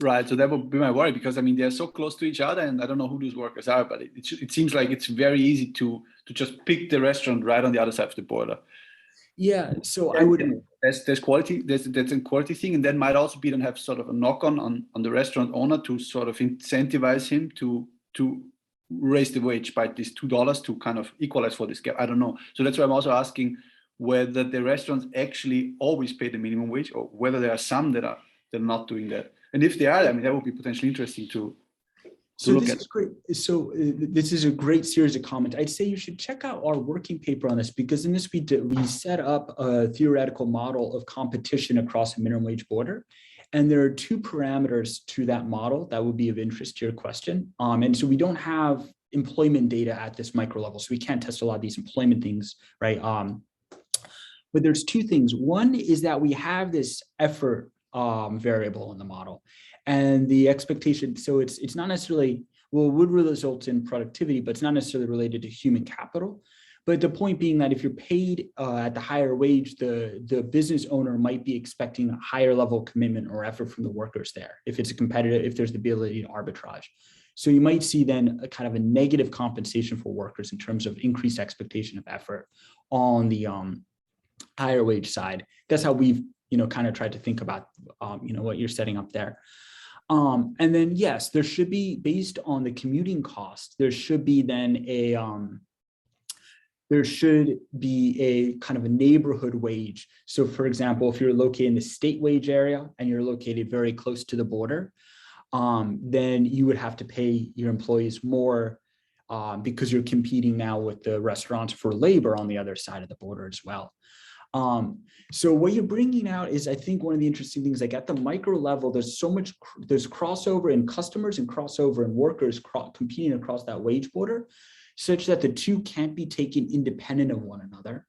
[SPEAKER 5] right? So that would be my worry, because I mean they're so close to each other, and I don't know who those workers are, but it seems like it's very easy to just pick the restaurant right on the other side of the border.
[SPEAKER 2] Yeah, so I would.
[SPEAKER 5] There's quality. That's a quality thing, and that might also be then have sort of a knock on the restaurant owner to sort of incentivize him to raise the wage by this $2 to kind of equalize for this gap. I don't know. So that's why I'm also asking whether the restaurants actually always pay the minimum wage, or whether there are some that are not doing that. And if they are, I mean, that would be potentially interesting to
[SPEAKER 2] this is great. So this is a great series of comments. I'd say you should check out our working paper on this, because in this we set up a theoretical model of competition across a minimum wage border. And there are two parameters to that model that would be of interest to your question. And so we don't have employment data at this micro level, so we can't test a lot of these employment things, right? But there's two things. One is that we have this effort variable in the model, and the expectation, so it's not necessarily, well, it would result in productivity, but it's not necessarily related to human capital. But the point being that if you're paid at the higher wage, the business owner might be expecting a higher level of commitment or effort from the workers there, if it's a competitive, if there's the ability to arbitrage. So you might see then a kind of a negative compensation for workers in terms of increased expectation of effort on the higher wage side. That's how we've kind of tried to think about what you're setting up there. And then yes, there should be, based on the commuting cost, there should be then a kind of a neighborhood wage. So for example, if you're located in the state wage area and you're located very close to the border, then you would have to pay your employees more because you're competing now with the restaurants for labor on the other side of the border as well. So what you're bringing out is, I think, one of the interesting things, like at the micro level, there's crossover in customers and crossover in workers competing across that wage border, such that the two can't be taken independent of one another.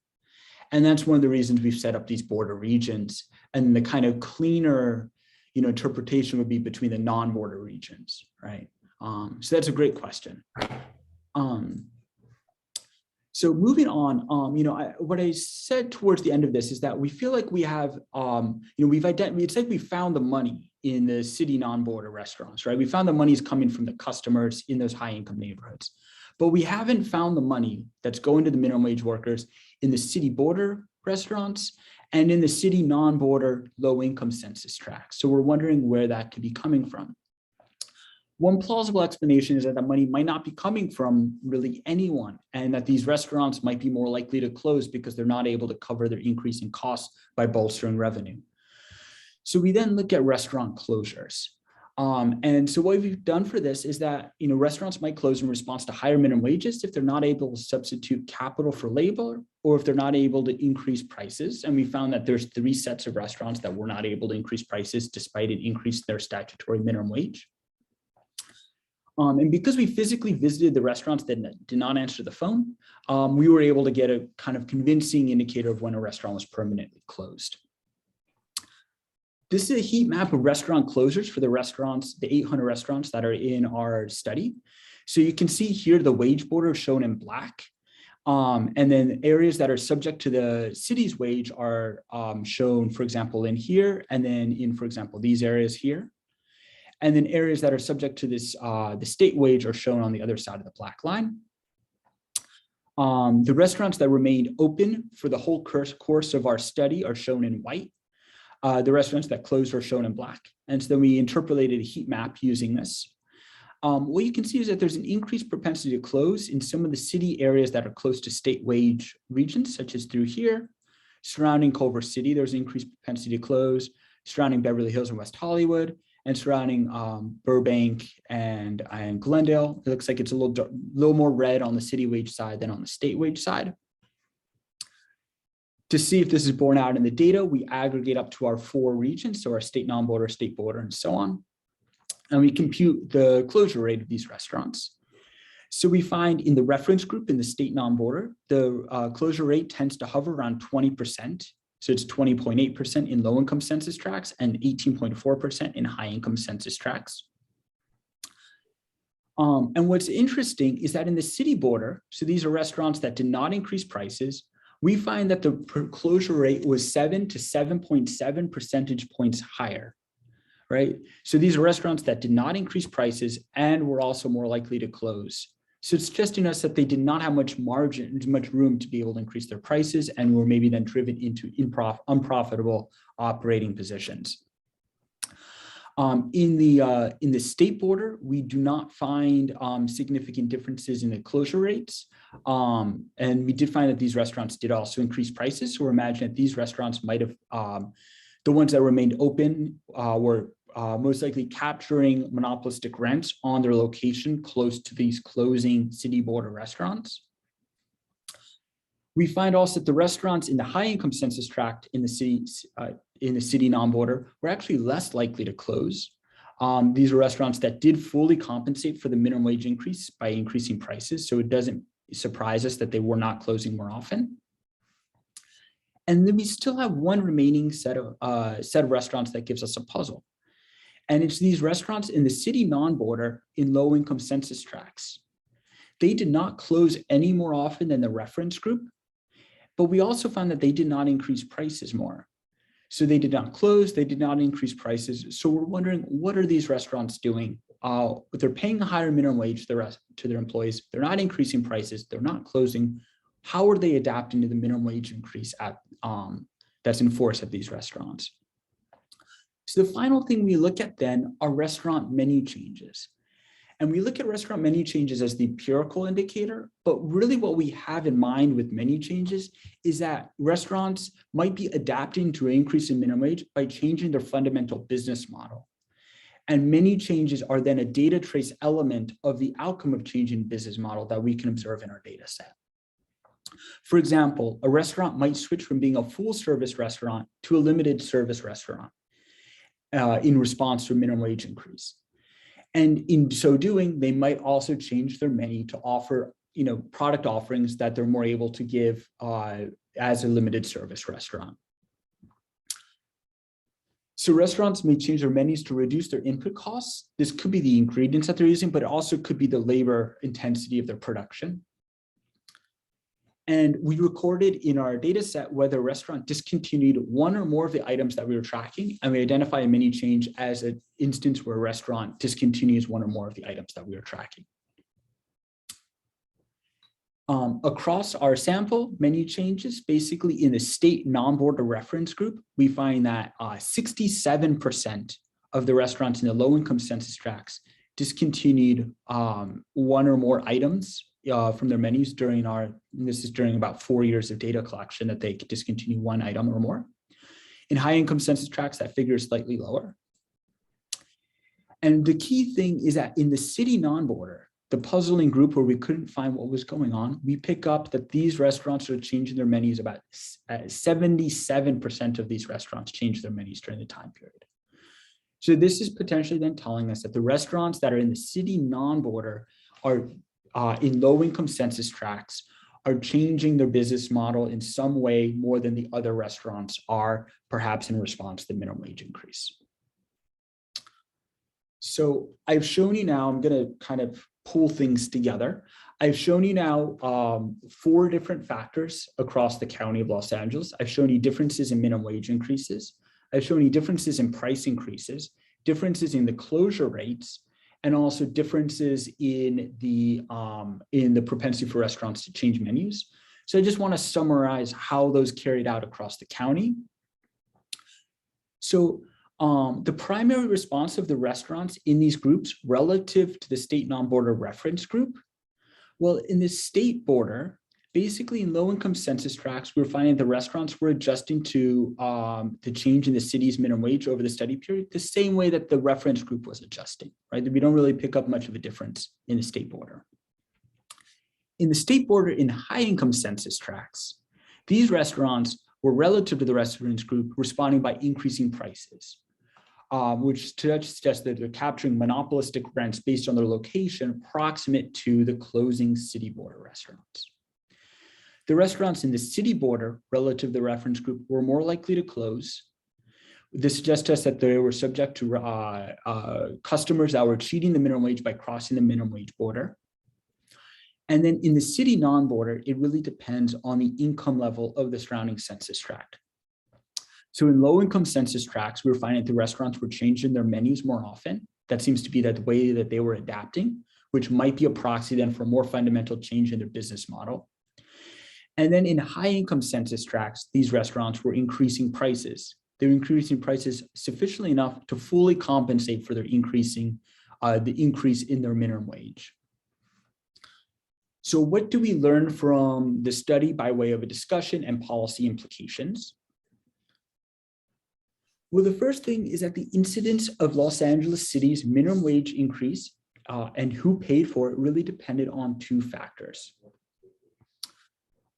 [SPEAKER 2] And that's one of the reasons we've set up these border regions. And the kind of cleaner, interpretation would be between the non-border regions, right? So that's a great question. So moving on, what I said towards the end of this is that we feel like we have, it's like we found the money in the city non-border restaurants, right? We found the money is coming from the customers in those high income neighborhoods, but we haven't found the money that's going to the minimum wage workers in the city border restaurants and in the city non-border low income census tracts. So we're wondering where that could be coming from. One plausible explanation is that the money might not be coming from really anyone, and that these restaurants might be more likely to close because they're not able to cover their increase in costs by bolstering revenue. So we then look at restaurant closures. And so what we've done for this is that, restaurants might close in response to higher minimum wages if they're not able to substitute capital for labor, or if they're not able to increase prices. And we found that there's 3 sets of restaurants that were not able to increase prices despite an increase in their statutory minimum wage. And because we physically visited the restaurants that did not answer the phone, we were able to get a kind of convincing indicator of when a restaurant was permanently closed. This is a heat map of restaurant closures for the restaurants, the 800 restaurants that are in our study. So you can see here the wage border shown in black. And then areas that are subject to the city's wage are shown, for example, in here, and then in, for example, these areas here. And then areas that are subject to this, the state wage are shown on the other side of the black line. The restaurants that remained open for the whole course of our study are shown in white. The restaurants that closed are shown in black. And so then we interpolated a heat map using this. What you can see is that there's an increased propensity to close in some of the city areas that are close to state wage regions, such as through here. Surrounding Culver City, there's an increased propensity to close. Surrounding Beverly Hills and West Hollywood, and surrounding Burbank and Glendale. It looks like it's a little more red on the city wage side than on the state wage side. To see if this is borne out in the data, we aggregate up to our 4 regions, so our state non-border, state border, and so on. And we compute the closure rate of these restaurants. So we find in the reference group in the state non-border, the closure rate tends to hover around 20%. So it's 20.8% in low-income census tracts and 18.4% in high-income census tracts. And what's interesting is that in the city border, so these are restaurants that did not increase prices, we find that the closure rate was 7 to 7.7 percentage points higher, right? So these are restaurants that did not increase prices and were also more likely to close. So it's suggesting us that they did not have much margin, much room to be able to increase their prices, and were maybe then driven into unprofitable operating positions. In the state border, we do not find significant differences in the closure rates. And we did find that these restaurants did also increase prices. So we're imagining that these restaurants might have, the ones that remained open were most likely capturing monopolistic rents on their location close to these closing city border restaurants. We find also that the restaurants in the high income census tract in the city non-border were actually less likely to close. These are restaurants that did fully compensate for the minimum wage increase by increasing prices. So it doesn't surprise us that they were not closing more often. And then we still have one remaining set of restaurants that gives us a puzzle. And it's these restaurants in the city non-border in low-income census tracts. They did not close any more often than the reference group, but we also found that they did not increase prices more. So they did not close, they did not increase prices. So we're wondering, what are these restaurants doing? They're paying a higher minimum wage to their employees. They're not increasing prices. They're not closing. How are they adapting to the minimum wage increase that's in force at these restaurants? So the final thing we look at then are restaurant menu changes. And we look at restaurant menu changes as the empirical indicator, but really what we have in mind with menu changes is that restaurants might be adapting to an increase in minimum wage by changing their fundamental business model. And menu changes are then a data trace element of the outcome of changing business model that we can observe in our data set. For example, a restaurant might switch from being a full service restaurant to a limited service restaurant in response to a minimum wage increase. And in so doing, they might also change their menu to offer, product offerings that they're more able to give as a limited service restaurant. So restaurants may change their menus to reduce their input costs. This could be the ingredients that they're using, but it also could be the labor intensity of their production. And we recorded in our data set whether a restaurant discontinued one or more of the items that we were tracking, and we identify a menu change as an instance where a restaurant discontinues one or more of the items that we were tracking. Across our sample, menu changes, basically in the state non-border reference group, we find that 67% of the restaurants in the low-income census tracts discontinued one or more items from their menus during this is during about 4 years of data collection that they could discontinue one item or more. In high income census tracts, that figure is slightly lower. And the key thing is that in the city non-border, the puzzling group where we couldn't find what was going on, we pick up that these restaurants are changing their menus. About 77% of these restaurants change their menus during the time period. So this is potentially then telling us that the restaurants that are in the city non-border are in low-income census tracts are changing their business model in some way more than the other restaurants are, perhaps in response to the minimum wage increase. So I've shown you now, I'm going to kind of pull things together. I've shown you now 4 different factors across the county of Los Angeles. I've shown you differences in minimum wage increases. I've shown you differences in price increases, differences in the closure rates, and also differences in the propensity for restaurants to change menus. So I just want to summarize how those carried out across the county. So the primary response of the restaurants in these groups relative to the state non-border reference group, well, in the state border, basically in low-income census tracts, we're finding the restaurants were adjusting to the change in the city's minimum wage over the study period, the same way that the reference group was adjusting, right? We don't really pick up much of a difference in the state border. In the state border, in high-income census tracts, these restaurants were relative to the reference group responding by increasing prices, which suggests that they're capturing monopolistic rents based on their location proximate to the closing city border restaurants. The restaurants in the city border relative to the reference group were more likely to close. This suggests to us that they were subject to customers that were cheating the minimum wage by crossing the minimum wage border. And then in the city non-border, it really depends on the income level of the surrounding census tract. So in low-income census tracts, we were finding that the restaurants were changing their menus more often. That seems to be the way that they were adapting, which might be a proxy then for a more fundamental change in their business model. And then in high-income census tracts, these restaurants were increasing prices. They were increasing prices sufficiently enough to fully compensate for their the increase in their minimum wage. So what do we learn from the study by way of a discussion and policy implications? Well, the first thing is that the incidence of Los Angeles City's minimum wage increase and who paid for it really depended on 2 factors.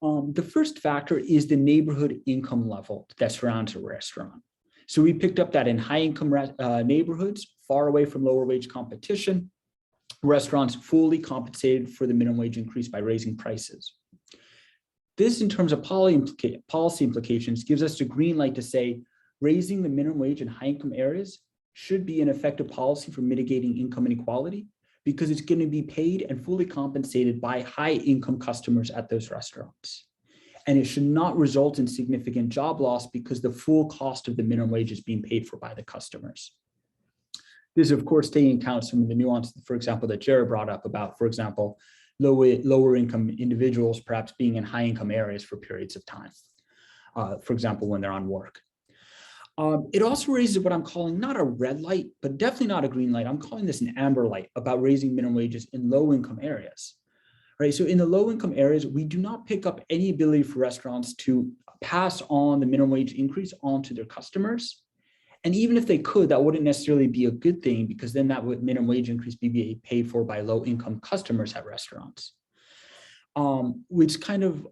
[SPEAKER 2] The first factor is the neighborhood income level that surrounds a restaurant. So we picked up that in high income neighborhoods, far away from lower wage competition, restaurants fully compensated for the minimum wage increase by raising prices. This, in terms of policy implications, gives us a green light to say raising the minimum wage in high income areas should be an effective policy for mitigating income inequality, because it's going to be paid and fully compensated by high income customers at those restaurants. And it should not result in significant job loss because the full cost of the minimum wage is being paid for by the customers. This is, of course, taking account some of the nuance, for example, that Jared brought up about, for example, lower income individuals perhaps being in high income areas for periods of time, for example, when they're on work. It also raises what I'm calling not a red light, but definitely not a green light. I'm calling this an amber light about raising minimum wages in low income areas, right? So in the low income areas, we do not pick up any ability for restaurants to pass on the minimum wage increase onto their customers. And even if they could, that wouldn't necessarily be a good thing, because then that would minimum wage increase be paid for by low income customers at restaurants. It's kind of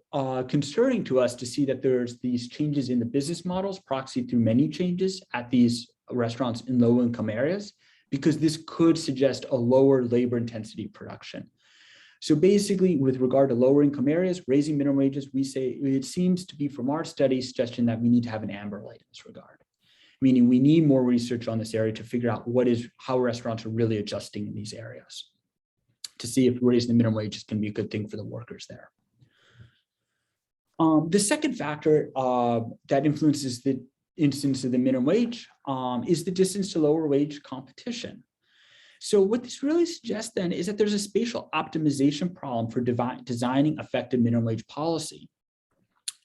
[SPEAKER 2] concerning to us to see that there's these changes in the business models proxied through menu changes at these restaurants in low income areas, because this could suggest a lower labor intensity production. So basically, with regard to lower income areas, raising minimum wages, we say it seems to be from our study suggestion that we need to have an amber light in this regard, meaning we need more research on this area to figure out how restaurants are really adjusting in these areas, to see if raising the minimum wage is going to be a good thing for the workers there. The second factor that influences the incidence of the minimum wage is the distance to lower wage competition. So what this really suggests then is that there's a spatial optimization problem for designing effective minimum wage policy.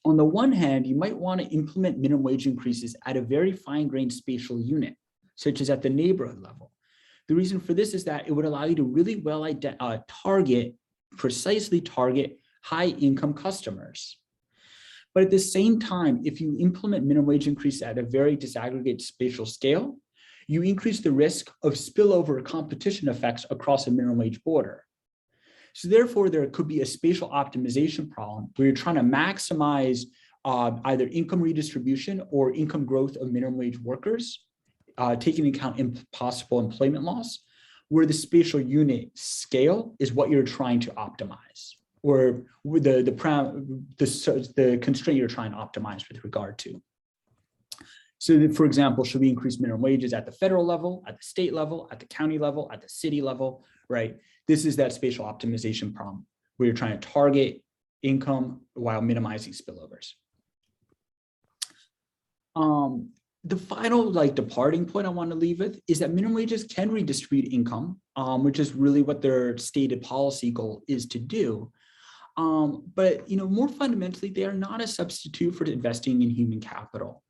[SPEAKER 2] On the one hand, you might want to implement minimum wage increases at a very fine-grained spatial unit, such as at the neighborhood level, The reason for this is that it would allow you to really well precisely target high income customers. But at the same time, if you implement minimum wage increase at a very disaggregated spatial scale, you increase the risk of spillover competition effects across a minimum wage border. So therefore, there could be a spatial optimization problem where you're trying to maximize either income redistribution or income growth of minimum wage workers, taking into account possible employment loss, where the spatial unit scale is what you're trying to optimize, or the constraint you're trying to optimize with regard to. So that, for example, should we increase minimum wages at the federal level, at the state level, at the county level, at the city level, right? This is that spatial optimization problem where you're trying to target income while minimizing spillovers. The final departing point I want to leave with is that minimum wages can redistribute income, which is really what their stated policy goal is to do. But more fundamentally, they are not a substitute for investing in human capital.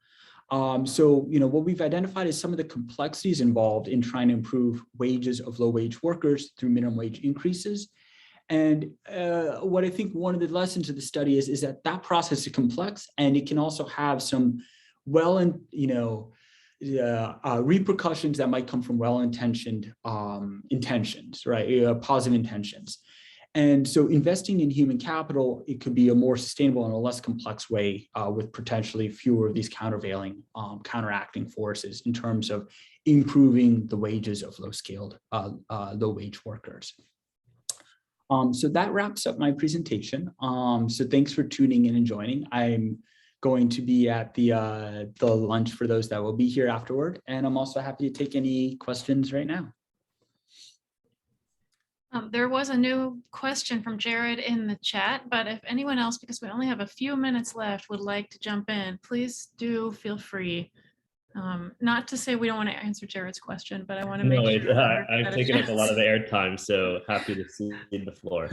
[SPEAKER 2] So what we've identified is some of the complexities involved in trying to improve wages of low wage workers through minimum wage increases. And what I think one of the lessons of the study is that process is complex, and it can also have some repercussions that might come from well-intentioned intentions, right? Positive intentions. And so investing in human capital, it could be a more sustainable and a less complex way with potentially fewer of these counteracting forces in terms of improving the wages of low wage workers. So that wraps up my presentation. So thanks for tuning in and joining. I'm going to be at the lunch for those that will be here afterward. And I'm also happy to take any questions right now.
[SPEAKER 6] There was a new question from Jared in the chat, but if anyone else, because we only have a few minutes left, would like to jump in, please do feel free. Not to say we don't want to answer Jared's question, but I want to make sure.
[SPEAKER 3] I've taken up a lot of the airtime, so happy to see the floor.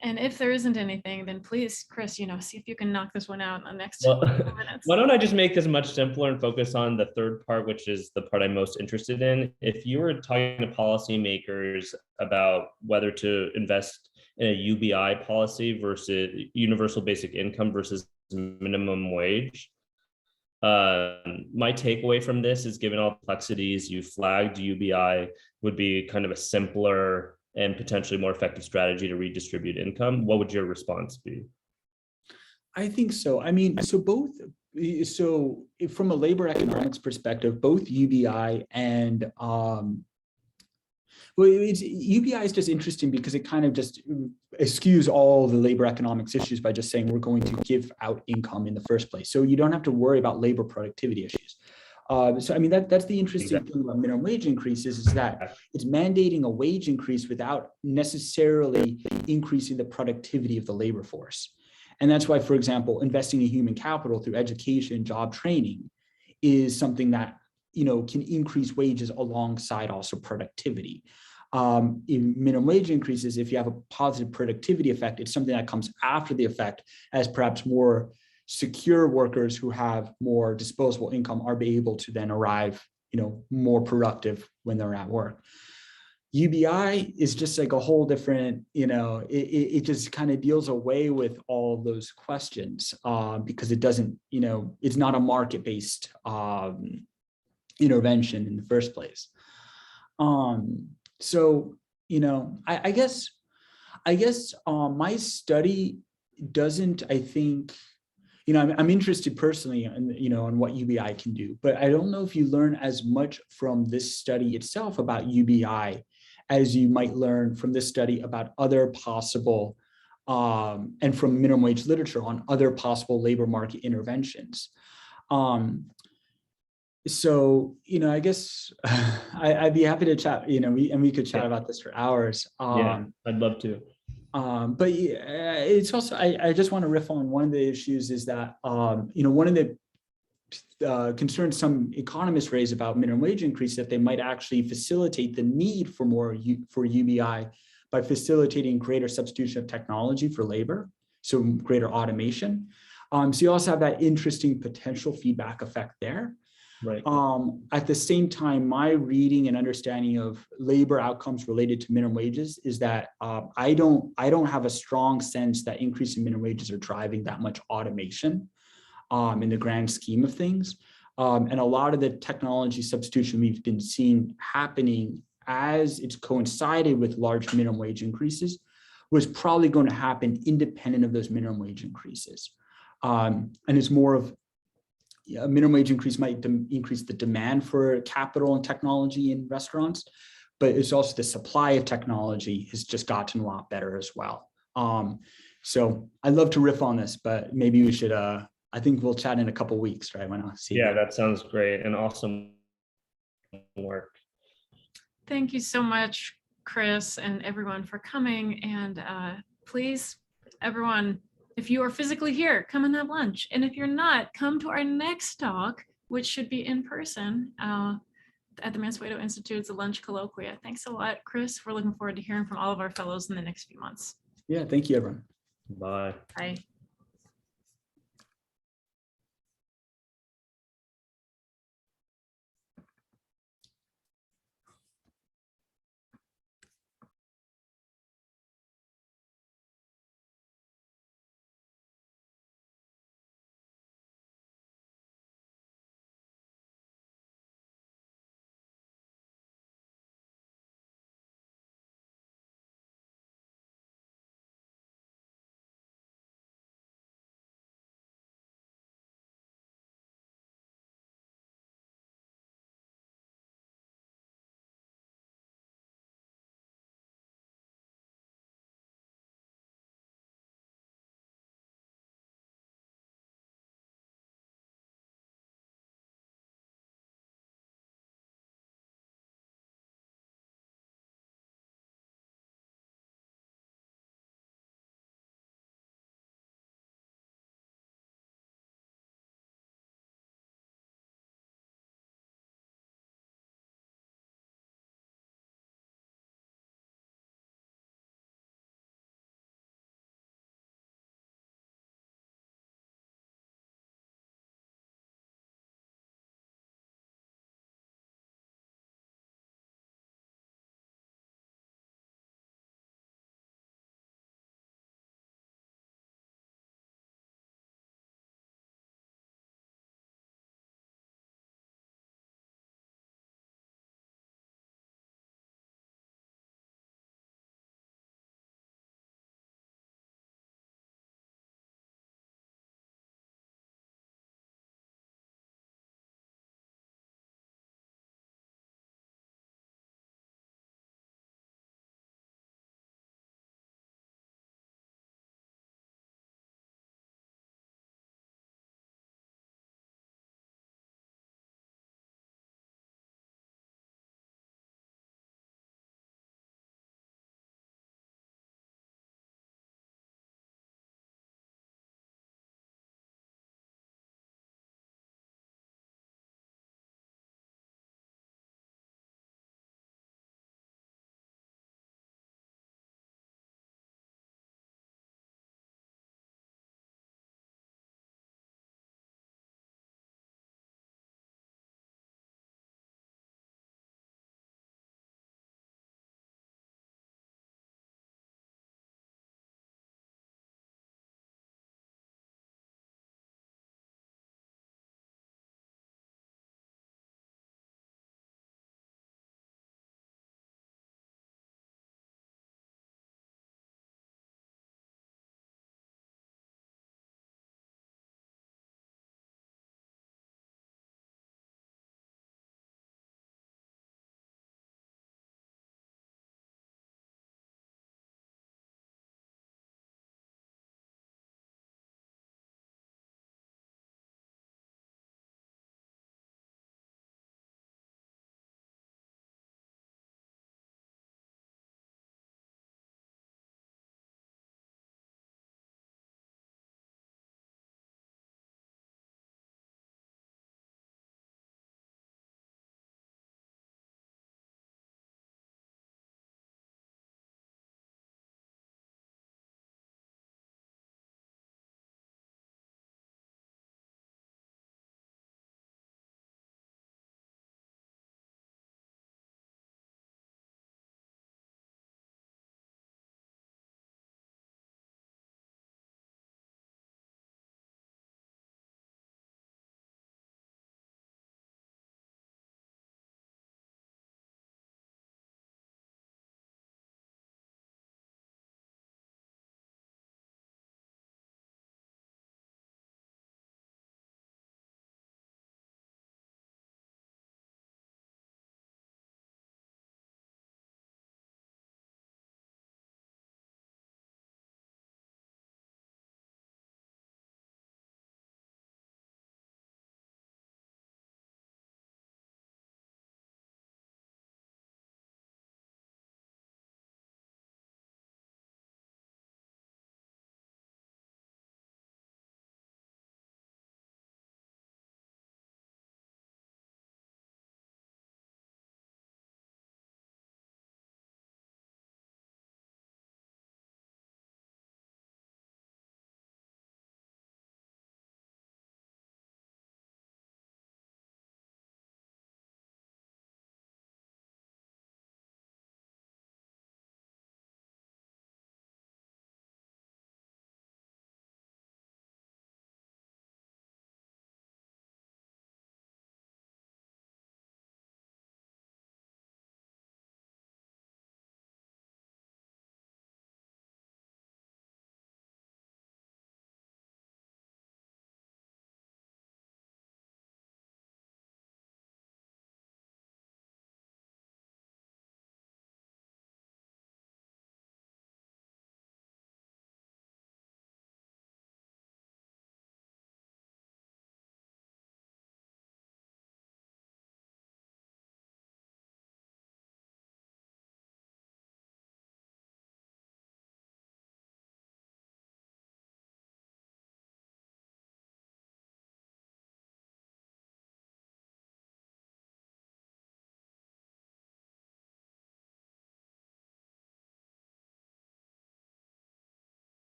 [SPEAKER 6] And if there isn't anything, then please, Chris, see if you can knock this one out in the next
[SPEAKER 3] couple
[SPEAKER 6] minutes.
[SPEAKER 3] Why don't I just make this much simpler and focus on the third part, which is the part I'm most interested in. If you were talking to policymakers about whether to invest in a UBI policy versus universal basic income versus minimum wage, my takeaway from this is, given all the complexities you flagged, UBI would be kind of a simpler and potentially more effective strategy to redistribute income. What would your response be?
[SPEAKER 2] I think so. I mean, so from a labor economics perspective, both UBI and UBI is just interesting because it kind of just eschews all the labor economics issues by just saying we're going to give out income in the first place. So you don't have to worry about labor productivity issues. So I mean, that's the interesting thing about minimum wage increases, is that it's mandating a wage increase without necessarily increasing the productivity of the labor force. And that's why, for example, investing in human capital through education, job training is something that can increase wages alongside also productivity. In minimum wage increases, if you have a positive productivity effect, it's something that comes after the effect, as perhaps more secure workers who have more disposable income are able to then arrive, more productive when they're at work. UBI is just like a whole different, it just kind of deals away with all of those questions because it doesn't, it's not a market-based intervention in the first place. So, I guess my study doesn't, I think, I'm interested personally in, on what UBI can do, but I don't know if you learn as much from this study itself about UBI as you might learn from this study about other possible, and from minimum wage literature on other possible labor market interventions. So, I guess I'd be happy to chat, we could chat about this for hours.
[SPEAKER 3] Yeah, I'd love to.
[SPEAKER 2] But it's also, I just want to riff on one of the issues is that, one of the concerns some economists raise about minimum wage increase, that they might actually facilitate the need for for UBI by facilitating greater substitution of technology for labor, so greater automation. So you also have that interesting potential feedback effect there.
[SPEAKER 3] Right.
[SPEAKER 2] At the same time, my reading and understanding of labor outcomes related to minimum wages is that I don't have a strong sense that increasing minimum wages are driving that much automation in the grand scheme of things. And a lot of the technology substitution we've been seeing happening as it's coincided with large minimum wage increases was probably going to happen independent of those minimum wage increases. And it's more of a minimum wage increase might increase the demand for capital and technology in restaurants, but it's also the supply of technology has just gotten a lot better as well. So I'd love to riff on this, but maybe we should, I think we'll chat in a couple of weeks, right? When I see.
[SPEAKER 3] Yeah, that sounds great and awesome work.
[SPEAKER 6] Thank you so much, Chris, and everyone for coming. And please, everyone, if you are physically here, come and have lunch. And if you're not, come to our next talk, which should be in person at the Mansueto Institute's Lunch Colloquium. Thanks a lot, Chris. We're looking forward to hearing from all of our fellows in the next few months.
[SPEAKER 2] Yeah, thank you, everyone.
[SPEAKER 3] Bye.
[SPEAKER 6] Bye.